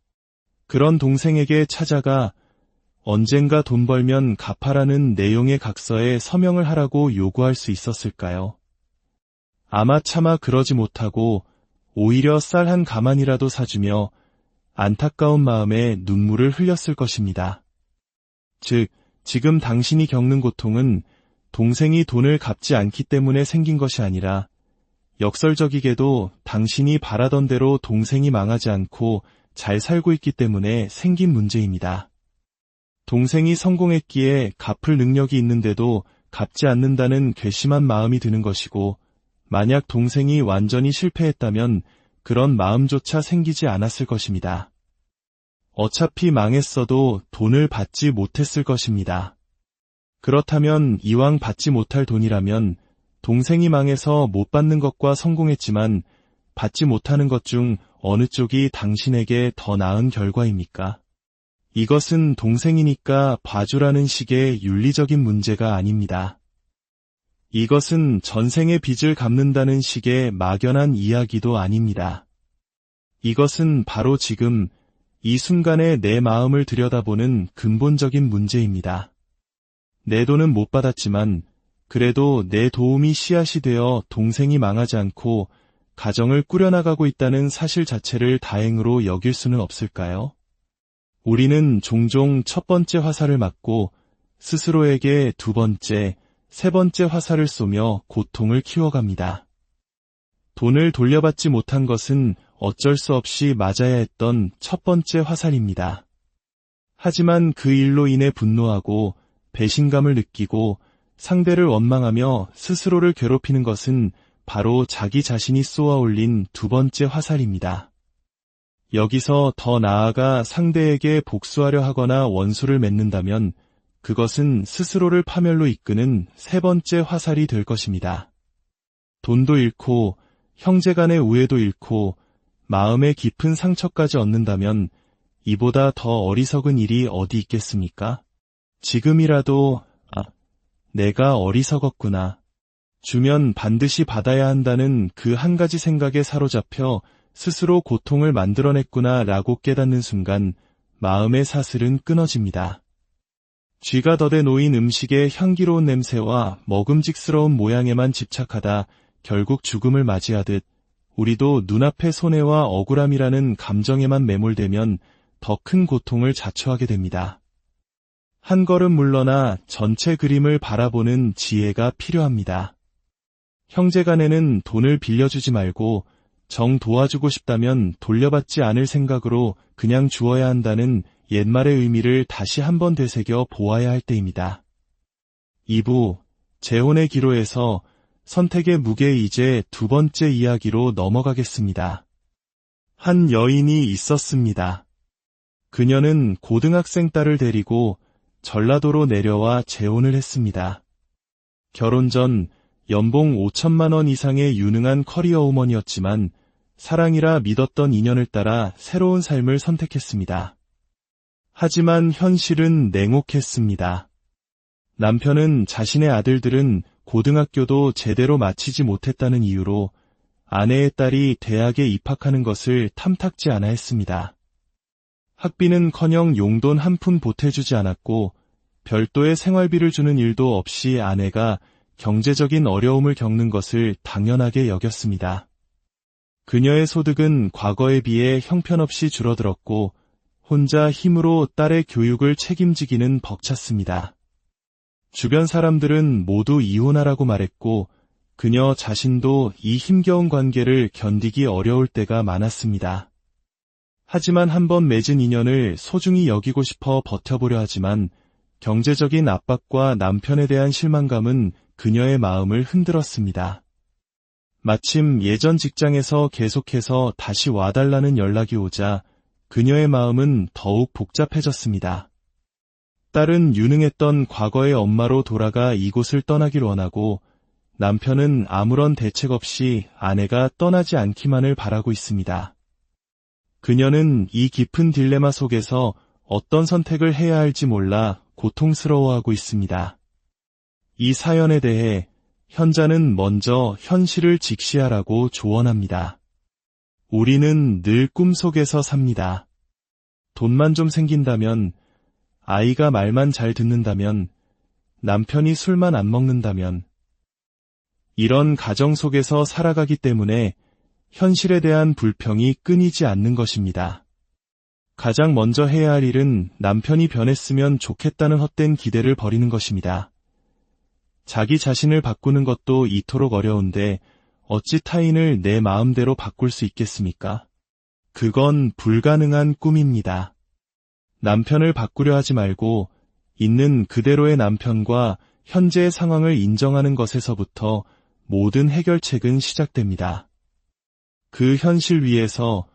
그런 동생에게 찾아가 언젠가 돈 벌면 갚아라는 내용의 각서에 서명을 하라고 요구할 수 있었을까요? 아마 차마 그러지 못하고 오히려 쌀 한 가만이라도 사주며 안타까운 마음에 눈물을 흘렸을 것입니다. 즉, 지금 당신이 겪는 고통은 동생이 돈을 갚지 않기 때문에 생긴 것이 아니라 역설적이게도 당신이 바라던 대로 동생이 망하지 않고 잘 살고 있기 때문에 생긴 문제입니다. 동생이 성공했기에 갚을 능력이 있는데도 갚지 않는다는 괘씸한 마음이 드는 것이고, 만약 동생이 완전히 실패했다면 그런 마음조차 생기지 않았을 것입니다. 어차피 망했어도 돈을 받지 못했을 것입니다. 그렇다면 이왕 받지 못할 돈이라면 동생이 망해서 못 받는 것과 성공했지만 받지 못하는 것 중 어느 쪽이 당신에게 더 나은 결과입니까? 이것은 동생이니까 봐주라는 식의 윤리적인 문제가 아닙니다. 이것은 전생의 빚을 갚는다는 식의 막연한 이야기도 아닙니다. 이것은 바로 지금 이 순간에 내 마음을 들여다보는 근본적인 문제입니다. 내 돈은 못 받았지만 그래도 내 도움이 씨앗이 되어 동생이 망하지 않고 가정을 꾸려나가고 있다는 사실 자체를 다행으로 여길 수는 없을까요? 우리는 종종 첫 번째 화살을 맞고 스스로에게 두 번째, 세 번째 화살을 쏘며 고통을 키워갑니다. 돈을 돌려받지 못한 것은 어쩔 수 없이 맞아야 했던 첫 번째 화살입니다. 하지만 그 일로 인해 분노하고 배신감을 느끼고 상대를 원망하며 스스로를 괴롭히는 것은 바로 자기 자신이 쏘아 올린 두 번째 화살입니다. 여기서 더 나아가 상대에게 복수하려 하거나 원수를 맺는다면 그것은 스스로를 파멸로 이끄는 세 번째 화살이 될 것입니다. 돈도 잃고 형제 간의 우애도 잃고 마음의 깊은 상처까지 얻는다면 이보다 더 어리석은 일이 어디 있겠습니까? 지금이라도 내가 어리석었구나. 주면 반드시 받아야 한다는 그 한 가지 생각에 사로잡혀 스스로 고통을 만들어냈구나 라고 깨닫는 순간 마음의 사슬은 끊어집니다. 쥐가 덫에 놓인 음식의 향기로운 냄새와 먹음직스러운 모양에만 집착하다 결국 죽음을 맞이하듯 우리도 눈앞의 손해와 억울함이라는 감정에만 매몰되면 더 큰 고통을 자초하게 됩니다. 한 걸음 물러나 전체 그림을 바라보는 지혜가 필요합니다. 형제간에는 돈을 빌려주지 말고 정 도와주고 싶다면 돌려받지 않을 생각으로 그냥 주어야 한다는 옛말의 의미를 다시 한번 되새겨 보아야 할 때입니다. 2부 재혼의 기로에서 선택의 무게 이제 두 번째 이야기로 넘어가겠습니다. 한 여인이 있었습니다. 그녀는 고등학생 딸을 데리고 전라도로 내려와 재혼을 했습니다. 결혼 전 연봉 5천만 원 이상의 유능한 커리어 우먼이었지만 사랑이라 믿었던 인연을 따라 새로운 삶을 선택했습니다. 하지만 현실은 냉혹했습니다. 남편은 자신의 아들들은 고등학교도 제대로 마치지 못했다는 이유로 아내의 딸이 대학에 입학하는 것을 탐탁지 않아 했습니다. 학비는커녕 용돈 한 푼 보태주지 않았고 별도의 생활비를 주는 일도 없이 아내가 경제적인 어려움을 겪는 것을 당연하게 여겼습니다. 그녀의 소득은 과거에 비해 형편없이 줄어들었고 혼자 힘으로 딸의 교육을 책임지기는 벅찼습니다. 주변 사람들은 모두 이혼하라고 말했고 그녀 자신도 이 힘겨운 관계를 견디기 어려울 때가 많았습니다. 하지만 한번 맺은 인연을 소중히 여기고 싶어 버텨보려 하지만 경제적인 압박과 남편에 대한 실망감은 그녀의 마음을 흔들었습니다. 마침 예전 직장에서 계속해서 다시 와달라는 연락이 오자 그녀의 마음은 더욱 복잡해졌습니다. 딸은 유능했던 과거의 엄마로 돌아가 이곳을 떠나길 원하고 남편은 아무런 대책 없이 아내가 떠나지 않기만을 바라고 있습니다. 그녀는 이 깊은 딜레마 속에서 어떤 선택을 해야 할지 몰라 고통스러워하고 있습니다. 이 사연에 대해 현자는 먼저 현실을 직시하라고 조언합니다. 우리는 늘 꿈속에서 삽니다. 돈만 좀 생긴다면, 아이가 말만 잘 듣는다면, 남편이 술만 안 먹는다면, 이런 가정 속에서 살아가기 때문에 현실에 대한 불평이 끊이지 않는 것입니다. 가장 먼저 해야 할 일은 남편이 변했으면 좋겠다는 헛된 기대를 버리는 것입니다. 자기 자신을 바꾸는 것도 이토록 어려운데 어찌 타인을 내 마음대로 바꿀 수 있겠습니까? 그건 불가능한 꿈입니다. 남편을 바꾸려 하지 말고 있는 그대로의 남편과 현재의 상황을 인정하는 것에서부터 모든 해결책은 시작됩니다. 그 현실 위에서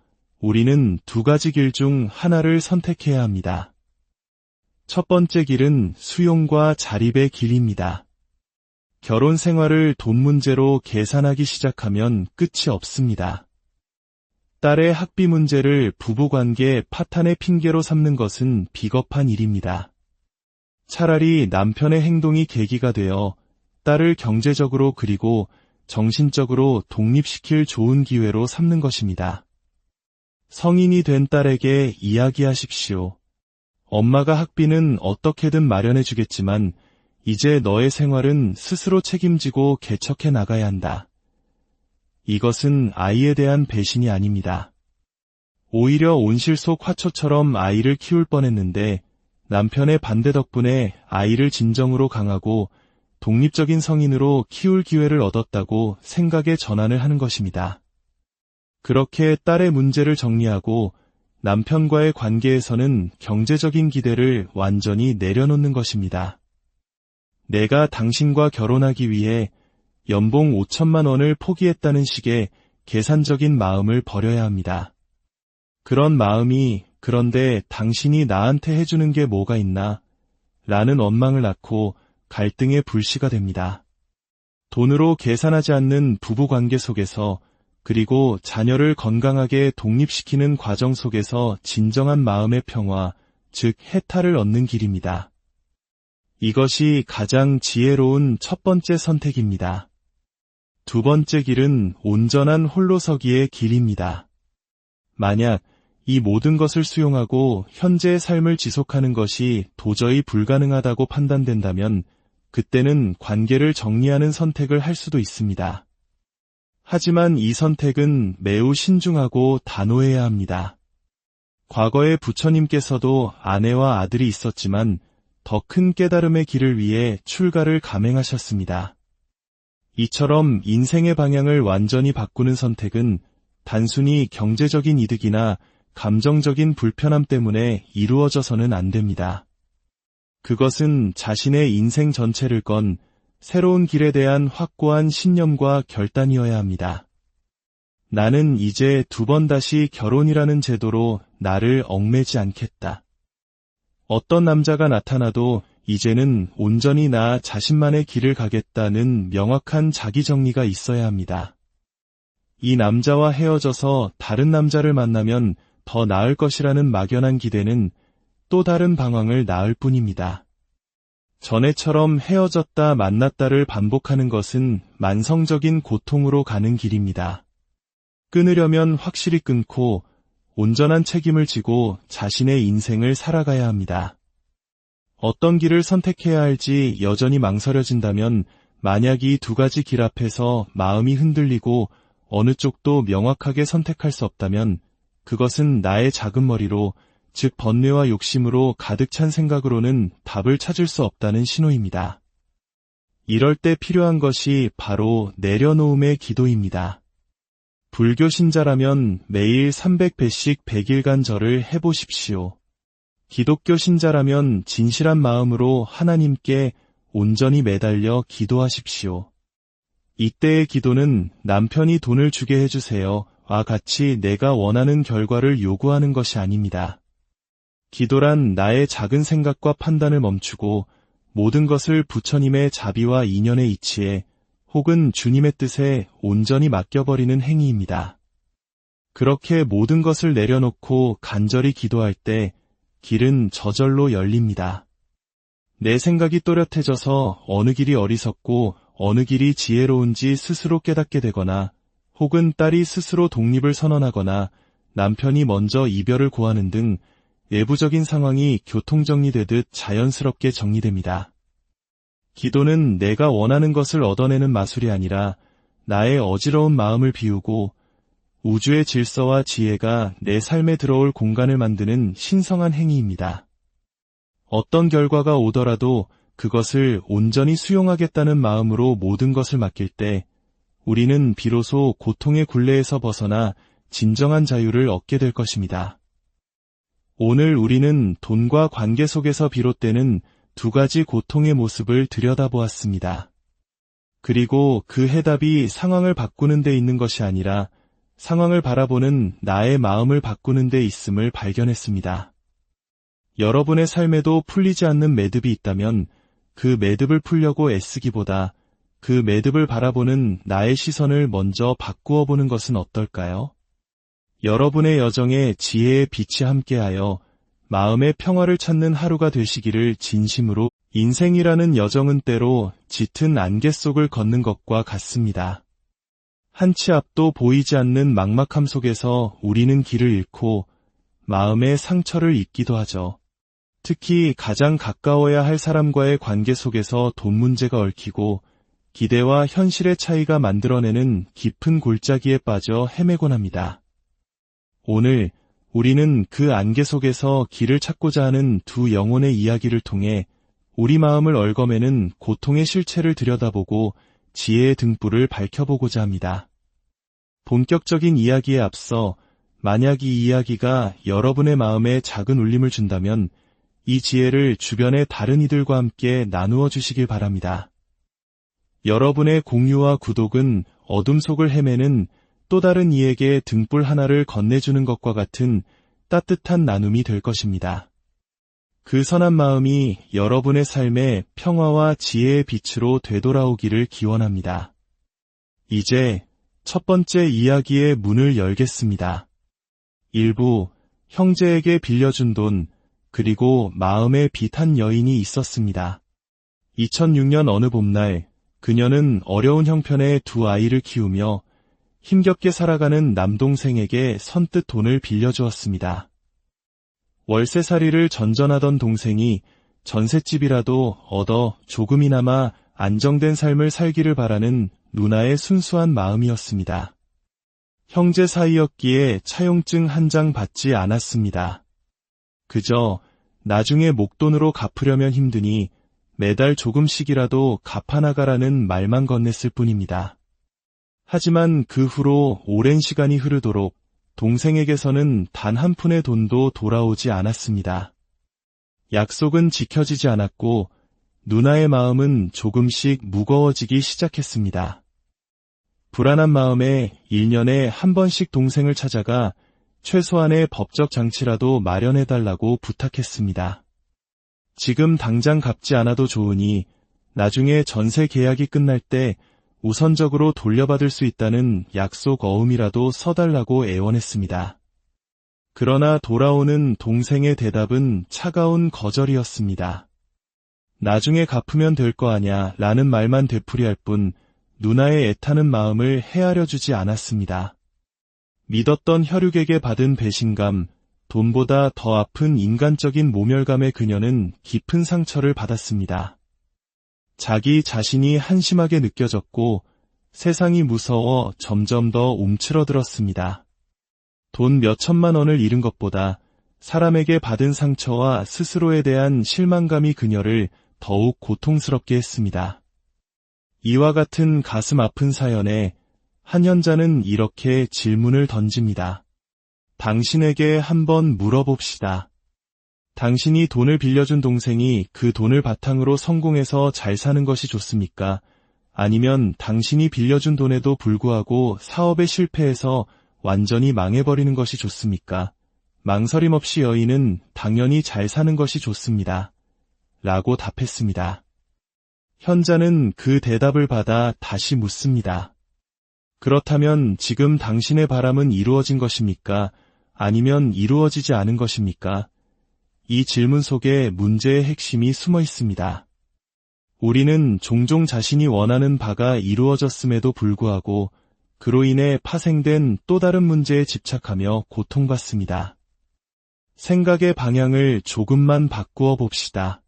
우리는 두 가지 길 중 하나를 선택해야 합니다. 첫 번째 길은 수용과 자립의 길입니다. 결혼 생활을 돈 문제로 계산하기 시작하면 끝이 없습니다. 딸의 학비 문제를 부부관계 파탄의 핑계로 삼는 것은 비겁한 일입니다. 차라리 남편의 행동이 계기가 되어 딸을 경제적으로 그리고 정신적으로 독립시킬 좋은 기회로 삼는 것입니다. 성인이 된 딸에게 이야기하십시오. 엄마가 학비는 어떻게든 마련해 주겠지만 이제 너의 생활은 스스로 책임지고 개척해 나가야 한다. 이것은 아이에 대한 배신이 아닙니다. 오히려 온실 속 화초처럼 아이를 키울 뻔했는데 남편의 반대 덕분에 아이를 진정으로 강하고 독립적인 성인으로 키울 기회를 얻었다고 생각의 전환을 하는 것입니다. 그렇게 딸의 문제를 정리하고 남편과의 관계에서는 경제적인 기대를 완전히 내려놓는 것입니다. 내가 당신과 결혼하기 위해 연봉 5천만 원을 포기했다는 식의 계산적인 마음을 버려야 합니다. 그런 마음이 그런데 당신이 나한테 해주는 게 뭐가 있나? 라는 원망을 낳고 갈등의 불씨가 됩니다. 돈으로 계산하지 않는 부부관계 속에서 그리고 자녀를 건강하게 독립시키는 과정 속에서 진정한 마음의 평화, 즉 해탈을 얻는 길입니다. 이것이 가장 지혜로운 첫 번째 선택입니다. 두 번째 길은 온전한 홀로서기의 길입니다. 만약 이 모든 것을 수용하고 현재의 삶을 지속하는 것이 도저히 불가능하다고 판단된다면 그때는 관계를 정리하는 선택을 할 수도 있습니다. 하지만 이 선택은 매우 신중하고 단호해야 합니다. 과거에 부처님께서도 아내와 아들이 있었지만 더 큰 깨달음의 길을 위해 출가를 감행하셨습니다. 이처럼 인생의 방향을 완전히 바꾸는 선택은 단순히 경제적인 이득이나 감정적인 불편함 때문에 이루어져서는 안 됩니다. 그것은 자신의 인생 전체를 건 새로운 길에 대한 확고한 신념과 결단이어야 합니다. 나는 이제 두 번 다시 결혼이라는 제도로 나를 얽매지 않겠다. 어떤 남자가 나타나도 이제는 온전히 나 자신만의 길을 가겠다는 명확한 자기정리가 있어야 합니다. 이 남자와 헤어져서 다른 남자를 만나면 더 나을 것이라는 막연한 기대는 또 다른 방황을 낳을 뿐입니다. 전에처럼 헤어졌다 만났다를 반복하는 것은 만성적인 고통으로 가는 길입니다. 끊으려면 확실히 끊고 온전한 책임을 지고 자신의 인생을 살아가야 합니다. 어떤 길을 선택해야 할지 여전히 망설여진다면 만약 이 두 가지 길 앞에서 마음이 흔들리고 어느 쪽도 명확하게 선택할 수 없다면 그것은 나의 작은 머리로 즉 번뇌와 욕심으로 가득 찬 생각으로는 답을 찾을 수 없다는 신호입니다. 이럴 때 필요한 것이 바로 내려놓음의 기도입니다. 불교 신자라면 매일 300배씩 100일간 절을 해보십시오. 기독교 신자라면 진실한 마음으로 하나님께 온전히 매달려 기도하십시오. 이때의 기도는 남편이 돈을 주게 해주세요와 같이 내가 원하는 결과를 요구하는 것이 아닙니다. 기도란 나의 작은 생각과 판단을 멈추고 모든 것을 부처님의 자비와 인연에 이치해 혹은 주님의 뜻에 온전히 맡겨버리는 행위입니다. 그렇게 모든 것을 내려놓고 간절히 기도할 때 길은 저절로 열립니다. 내 생각이 또렷해져서 어느 길이 어리석고 어느 길이 지혜로운지 스스로 깨닫게 되거나 혹은 딸이 스스로 독립을 선언하거나 남편이 먼저 이별을 고하는 등 외부적인 상황이 교통정리되듯 자연스럽게 정리됩니다. 기도는 내가 원하는 것을 얻어내는 마술이 아니라 나의 어지러운 마음을 비우고 우주의 질서와 지혜가 내 삶에 들어올 공간을 만드는 신성한 행위입니다. 어떤 결과가 오더라도 그것을 온전히 수용하겠다는 마음으로 모든 것을 맡길 때 우리는 비로소 고통의 굴레에서 벗어나 진정한 자유를 얻게 될 것입니다. 오늘 우리는 돈과 관계 속에서 비롯되는 두 가지 고통의 모습을 들여다보았습니다. 그리고 그 해답이 상황을 바꾸는 데 있는 것이 아니라 상황을 바라보는 나의 마음을 바꾸는 데 있음을 발견했습니다. 여러분의 삶에도 풀리지 않는 매듭이 있다면 그 매듭을 풀려고 애쓰기보다 그 매듭을 바라보는 나의 시선을 먼저 바꾸어 보는 것은 어떨까요? 여러분의 여정에 지혜의 빛이 함께하여 마음의 평화를 찾는 하루가 되시기를 진심으로. 인생이라는 여정은 때로 짙은 안개 속을 걷는 것과 같습니다. 한 치 앞도 보이지 않는 막막함 속에서 우리는 길을 잃고 마음의 상처를 입기도 하죠. 특히 가장 가까워야 할 사람과의 관계 속에서 돈 문제가 얽히고 기대와 현실의 차이가 만들어내는 깊은 골짜기에 빠져 헤매곤 합니다. 오늘 우리는 그 안개 속에서 길을 찾고자 하는 두 영혼의 이야기를 통해 우리 마음을 얽어매는 고통의 실체를 들여다보고 지혜의 등불을 밝혀보고자 합니다. 본격적인 이야기에 앞서 만약 이 이야기가 여러분의 마음에 작은 울림을 준다면 이 지혜를 주변의 다른 이들과 함께 나누어 주시길 바랍니다. 여러분의 공유와 구독은 어둠 속을 헤매는 또 다른 이에게 등불 하나를 건네주는 것과 같은 따뜻한 나눔이 될 것입니다. 그 선한 마음이 여러분의 삶에 평화와 지혜의 빛으로 되돌아오기를 기원합니다. 이제 첫 번째 이야기의 문을 열겠습니다. 일부 형제에게 빌려준 돈, 그리고 마음에 빛한 여인이 있었습니다. 2006년 어느 봄날, 그녀는 어려운 형편의 두 아이를 키우며 힘겹게 살아가는 남동생에게 선뜻 돈을 빌려주었습니다. 월세살이를 전전하던 동생이 전셋집이라도 얻어 조금이나마 안정된 삶을 살기를 바라는 누나의 순수한 마음이었습니다. 형제 사이였기에 차용증 한 장 받지 않았습니다. 그저 나중에 목돈으로 갚으려면 힘드니 매달 조금씩이라도 갚아나가라는 말만 건넸을 뿐입니다. 하지만 그 후로 오랜 시간이 흐르도록 동생에게서는 단 한 푼의 돈도 돌아오지 않았습니다. 약속은 지켜지지 않았고 누나의 마음은 조금씩 무거워지기 시작했습니다. 불안한 마음에 1년에 한 번씩 동생을 찾아가 최소한의 법적 장치라도 마련해달라고 부탁했습니다. 지금 당장 갚지 않아도 좋으니 나중에 전세 계약이 끝날 때 우선적으로 돌려받을 수 있다는 약속 어음이라도 써달라고 애원했습니다. 그러나 돌아오는 동생의 대답은 차가운 거절이었습니다. 나중에 갚으면 될 거 아냐 라는 말만 되풀이할 뿐 누나의 애타는 마음을 헤아려 주지 않았습니다. 믿었던 혈육에게 받은 배신감, 돈보다 더 아픈 인간적인 모멸감에 그녀는 깊은 상처를 받았습니다. 자기 자신이 한심하게 느껴졌고 세상이 무서워 점점 더 움츠러들었습니다. 돈 몇천만 원을 잃은 것보다 사람에게 받은 상처와 스스로에 대한 실망감이 그녀를 더욱 고통스럽게 했습니다. 이와 같은 가슴 아픈 사연에 한 현자는 이렇게 질문을 던집니다. 당신에게 한번 물어봅시다. 당신이 돈을 빌려준 동생이 그 돈을 바탕으로 성공해서 잘 사는 것이 좋습니까? 아니면 당신이 빌려준 돈에도 불구하고 사업에 실패해서 완전히 망해버리는 것이 좋습니까? 망설임 없이 여인은 당연히 잘 사는 것이 좋습니다. 라고 답했습니다. 현자는 그 대답을 받아 다시 묻습니다. 그렇다면 지금 당신의 바람은 이루어진 것입니까? 아니면 이루어지지 않은 것입니까? 이 질문 속에 문제의 핵심이 숨어 있습니다. 우리는 종종 자신이 원하는 바가 이루어졌음에도 불구하고 그로 인해 파생된 또 다른 문제에 집착하며 고통받습니다. 생각의 방향을 조금만 바꾸어 봅시다.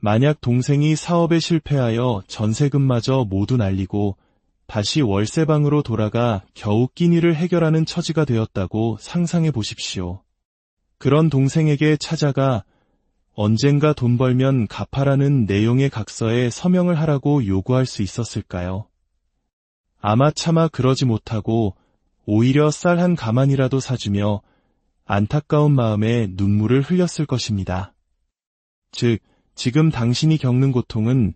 만약 동생이 사업에 실패하여 전세금마저 모두 날리고 다시 월세방으로 돌아가 겨우 끼니를 해결하는 처지가 되었다고 상상해 보십시오. 그런 동생에게 찾아가 언젠가 돈 벌면 갚아라는 내용의 각서에 서명을 하라고 요구할 수 있었을까요? 아마 차마 그러지 못하고 오히려 쌀 한 가마니라도 사주며 안타까운 마음에 눈물을 흘렸을 것입니다. 즉, 지금 당신이 겪는 고통은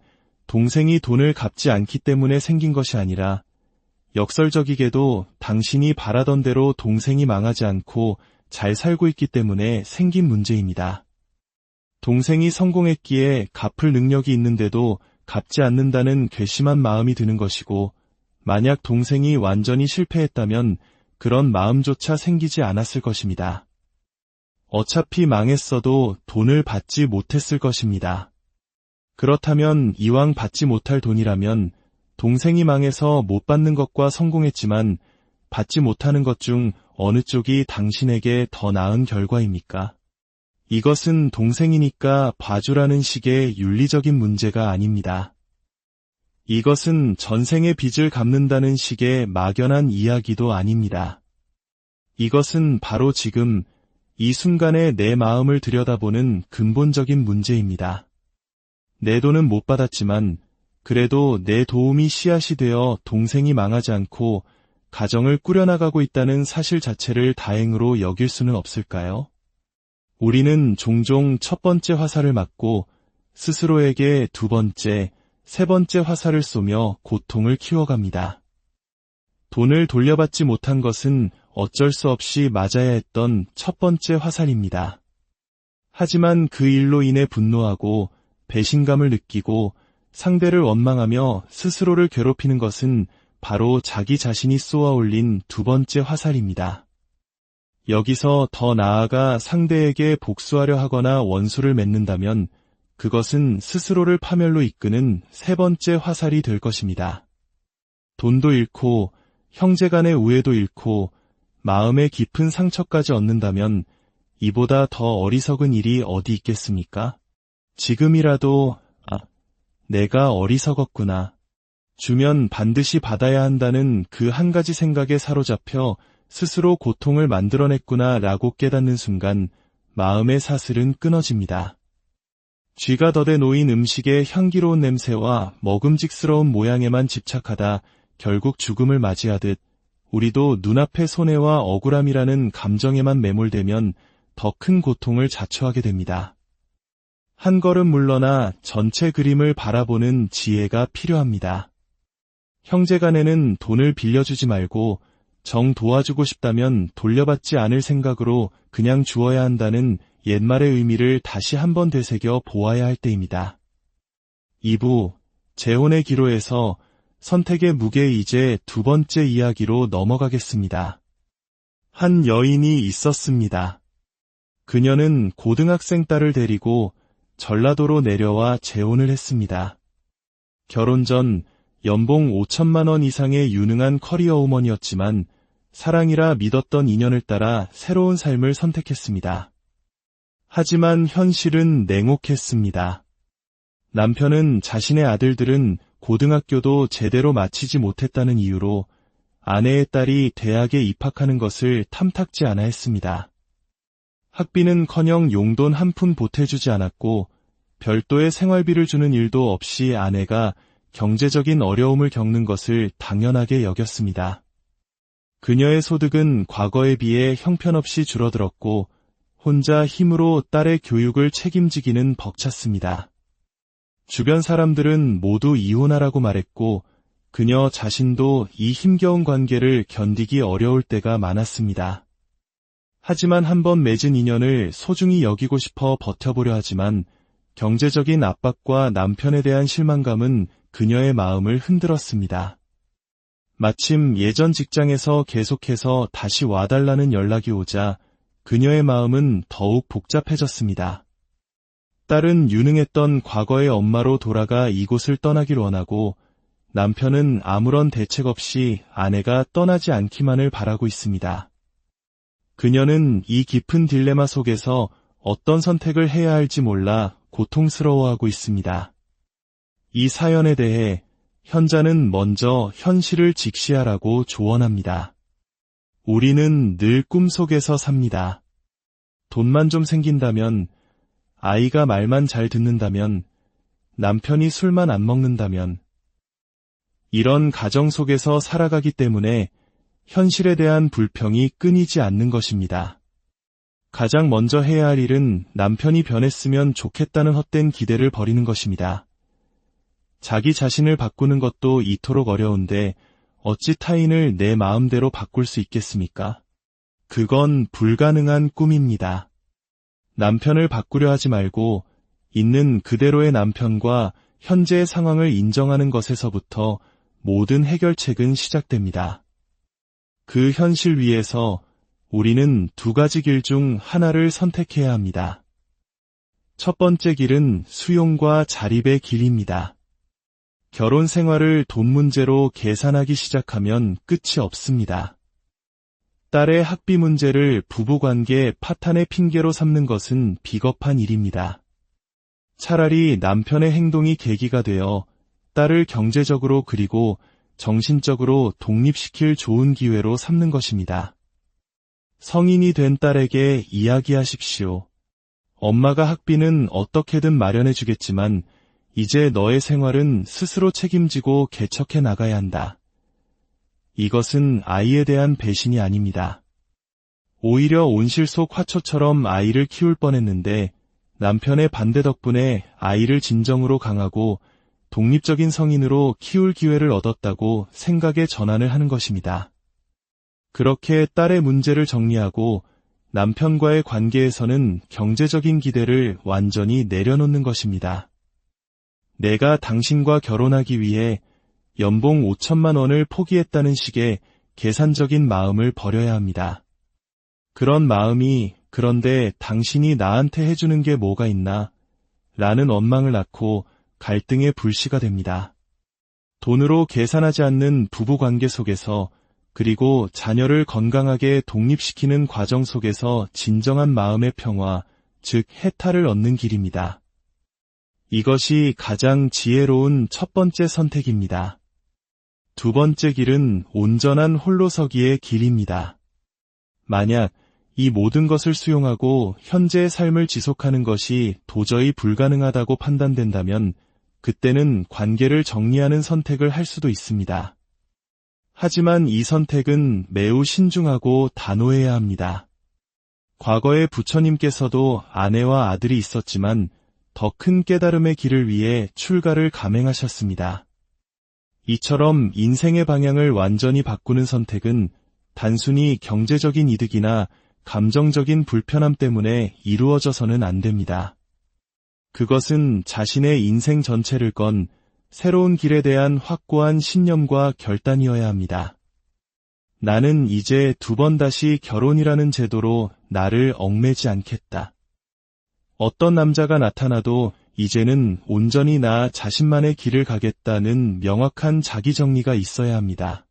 동생이 돈을 갚지 않기 때문에 생긴 것이 아니라 역설적이게도 당신이 바라던 대로 동생이 망하지 않고 잘 살고 있기 때문에 생긴 문제입니다. 동생이 성공했기에 갚을 능력이 있는데도 갚지 않는다는 괘씸한 마음이 드는 것이고, 만약 동생이 완전히 실패했다면 그런 마음조차 생기지 않았을 것입니다. 어차피 망했어도 돈을 받지 못했을 것입니다. 그렇다면 이왕 받지 못할 돈이라면 동생이 망해서 못 받는 것과 성공했지만 받지 못하는 것 중 어느 쪽이 당신에게 더 나은 결과입니까? 이것은 동생이니까 봐주라는 식의 윤리적인 문제가 아닙니다. 이것은 전생의 빚을 갚는다는 식의 막연한 이야기도 아닙니다. 이것은 바로 지금 이 순간에 내 마음을 들여다보는 근본적인 문제입니다. 내 돈은 못 받았지만 그래도 내 도움이 씨앗이 되어 동생이 망하지 않고 가정을 꾸려나가고 있다는 사실 자체를 다행으로 여길 수는 없을까요? 우리는 종종 첫 번째 화살을 맞고 스스로에게 두 번째, 세 번째 화살을 쏘며 고통을 키워갑니다. 돈을 돌려받지 못한 것은 어쩔 수 없이 맞아야 했던 첫 번째 화살입니다. 하지만 그 일로 인해 분노하고 배신감을 느끼고 상대를 원망하며 스스로를 괴롭히는 것은 바로 자기 자신이 쏘아 올린 두 번째 화살입니다. 여기서 더 나아가 상대에게 복수하려 하거나 원수를 맺는다면 그것은 스스로를 파멸로 이끄는 세 번째 화살이 될 것입니다. 돈도 잃고 형제 간의 우애도 잃고 마음의 깊은 상처까지 얻는다면 이보다 더 어리석은 일이 어디 있겠습니까? 지금이라도 내가 어리석었구나. 주면 반드시 받아야 한다는 그 한 가지 생각에 사로잡혀 스스로 고통을 만들어냈구나 라고 깨닫는 순간 마음의 사슬은 끊어집니다. 쥐가 덫에 놓인 음식의 향기로운 냄새와 먹음직스러운 모양에만 집착하다 결국 죽음을 맞이하듯 우리도 눈앞의 손해와 억울함이라는 감정에만 매몰되면 더 큰 고통을 자초하게 됩니다. 한 걸음 물러나 전체 그림을 바라보는 지혜가 필요합니다. 형제간에는 돈을 빌려주지 말고 정 도와주고 싶다면 돌려받지 않을 생각으로 그냥 주어야 한다는 옛말의 의미를 다시 한번 되새겨 보아야 할 때입니다. 2부 재혼의 기로에서 선택의 무게 이제 두 번째 이야기로 넘어가겠습니다. 한 여인이 있었습니다. 그녀는 고등학생 딸을 데리고 전라도로 내려와 재혼을 했습니다. 결혼 전 연봉 5천만 원 이상의 유능한 커리어우먼이었지만 사랑이라 믿었던 인연을 따라 새로운 삶을 선택했습니다. 하지만 현실은 냉혹했습니다. 남편은 자신의 아들들은 고등학교도 제대로 마치지 못했다는 이유로 아내의 딸이 대학에 입학하는 것을 탐탁지 않아 했습니다. 학비는커녕 용돈 한 푼 보태주지 않았고 별도의 생활비를 주는 일도 없이 아내가 경제적인 어려움을 겪는 것을 당연하게 여겼습니다. 그녀의 소득은 과거에 비해 형편없이 줄어들었고 혼자 힘으로 딸의 교육을 책임지기는 벅찼습니다. 주변 사람들은 모두 이혼하라고 말했고 그녀 자신도 이 힘겨운 관계를 견디기 어려울 때가 많았습니다. 하지만 한번 맺은 인연을 소중히 여기고 싶어 버텨보려 하지만 경제적인 압박과 남편에 대한 실망감은 그녀의 마음을 흔들었습니다. 마침 예전 직장에서 계속해서 다시 와달라는 연락이 오자 그녀의 마음은 더욱 복잡해졌습니다. 딸은 유능했던 과거의 엄마로 돌아가 이곳을 떠나길 원하고 남편은 아무런 대책 없이 아내가 떠나지 않기만을 바라고 있습니다. 그녀는 이 깊은 딜레마 속에서 어떤 선택을 해야 할지 몰라 고통스러워하고 있습니다. 이 사연에 대해 현자는 먼저 현실을 직시하라고 조언합니다. 우리는 늘 꿈속에서 삽니다. 돈만 좀 생긴다면, 아이가 말만 잘 듣는다면, 남편이 술만 안 먹는다면, 이런 가정 속에서 살아가기 때문에 현실에 대한 불평이 끊이지 않는 것입니다. 가장 먼저 해야 할 일은 남편이 변했으면 좋겠다는 헛된 기대를 버리는 것입니다. 자기 자신을 바꾸는 것도 이토록 어려운데 어찌 타인을 내 마음대로 바꿀 수 있겠습니까? 그건 불가능한 꿈입니다. 남편을 바꾸려 하지 말고 있는 그대로의 남편과 현재의 상황을 인정하는 것에서부터 모든 해결책은 시작됩니다. 그 현실 위에서 우리는 두 가지 길 중 하나를 선택해야 합니다. 첫 번째 길은 수용과 자립의 길입니다. 결혼 생활을 돈 문제로 계산하기 시작하면 끝이 없습니다. 딸의 학비 문제를 부부관계 파탄의 핑계로 삼는 것은 비겁한 일입니다. 차라리 남편의 행동이 계기가 되어 딸을 경제적으로 그리고 정신적으로 독립시킬 좋은 기회로 삼는 것입니다. 성인이 된 딸에게 이야기하십시오. 엄마가 학비는 어떻게든 마련해 주겠지만 이제 너의 생활은 스스로 책임지고 개척해 나가야 한다. 이것은 아이에 대한 배신이 아닙니다. 오히려 온실 속 화초처럼 아이를 키울 뻔했는데 남편의 반대 덕분에 아이를 진정으로 강하고 독립적인 성인으로 키울 기회를 얻었다고 생각의 전환을 하는 것입니다. 그렇게 딸의 문제를 정리하고 남편과의 관계에서는 경제적인 기대를 완전히 내려놓는 것입니다. 내가 당신과 결혼하기 위해 연봉 5천만 원을 포기했다는 식의 계산적인 마음을 버려야 합니다. 그런 마음이 그런데 당신이 나한테 해주는 게 뭐가 있나? 라는 원망을 낳고 갈등의 불씨가 됩니다. 돈으로 계산하지 않는 부부관계 속에서 그리고 자녀를 건강하게 독립시키는 과정 속에서 진정한 마음의 평화, 즉 해탈을 얻는 길입니다. 이것이 가장 지혜로운 첫 번째 선택입니다. 두 번째 길은 온전한 홀로서기의 길입니다. 만약 이 모든 것을 수용하고 현재의 삶을 지속하는 것이 도저히 불가능하다고 판단된다면 그때는 관계를 정리하는 선택을 할 수도 있습니다. 하지만 이 선택은 매우 신중하고 단호해야 합니다. 과거에 부처님께서도 아내와 아들이 있었지만 더 큰 깨달음의 길을 위해 출가를 감행하셨습니다. 이처럼 인생의 방향을 완전히 바꾸는 선택은 단순히 경제적인 이득이나 감정적인 불편함 때문에 이루어져서는 안 됩니다. 그것은 자신의 인생 전체를 건 새로운 길에 대한 확고한 신념과 결단이어야 합니다. 나는 이제 두 번 다시 결혼이라는 제도로 나를 얽매지 않겠다. 어떤 남자가 나타나도 이제는 온전히 나 자신만의 길을 가겠다는 명확한 자기 정리가 있어야 합니다.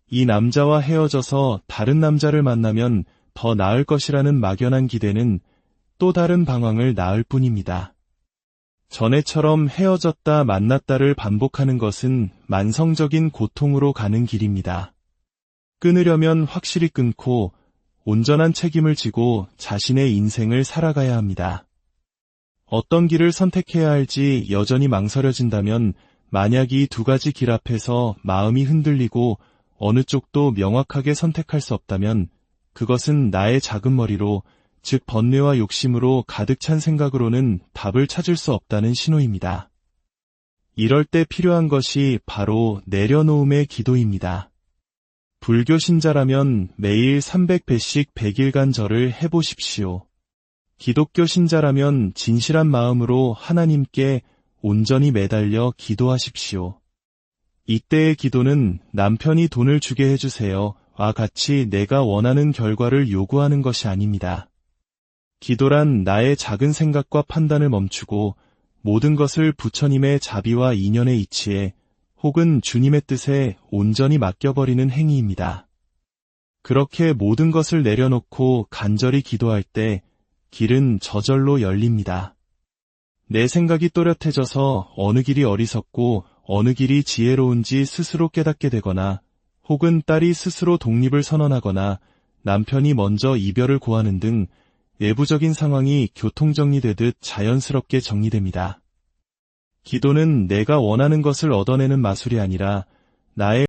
이 남자와 헤어져서 다른 남자를 만나면 더 나을 것이라는 막연한 기대는 또 다른 방황을 낳을 뿐입니다. 전에처럼 헤어졌다 만났다를 반복하는 것은 만성적인 고통으로 가는 길입니다. 끊으려면 확실히 끊고 온전한 책임을 지고 자신의 인생을 살아가야 합니다. 어떤 길을 선택해야 할지 여전히 망설여진다면 만약 이 두 가지 길 앞에서 마음이 흔들리고 어느 쪽도 명확하게 선택할 수 없다면 그것은 나의 작은 머리로 즉 번뇌와 욕심으로 가득 찬 생각으로는 답을 찾을 수 없다는 신호입니다. 이럴 때 필요한 것이 바로 내려놓음의 기도입니다. 불교 신자라면 매일 300배씩 100일간 절을 해보십시오. 기독교 신자라면 진실한 마음으로 하나님께 온전히 매달려 기도하십시오. 이때의 기도는 남편이 돈을 주게 해주세요와 같이 내가 원하는 결과를 요구하는 것이 아닙니다. 기도란 나의 작은 생각과 판단을 멈추고 모든 것을 부처님의 자비와 인연에 이치해 혹은 주님의 뜻에 온전히 맡겨버리는 행위입니다. 그렇게 모든 것을 내려놓고 간절히 기도할 때 길은 저절로 열립니다. 내 생각이 또렷해져서 어느 길이 어리석고 어느 길이 지혜로운지 스스로 깨닫게 되거나 혹은 딸이 스스로 독립을 선언하거나 남편이 먼저 이별을 고하는 등 외부적인 상황이 교통정리되듯 자연스럽게 정리됩니다. 기도는 내가 원하는 것을 얻어내는 마술이 아니라 나의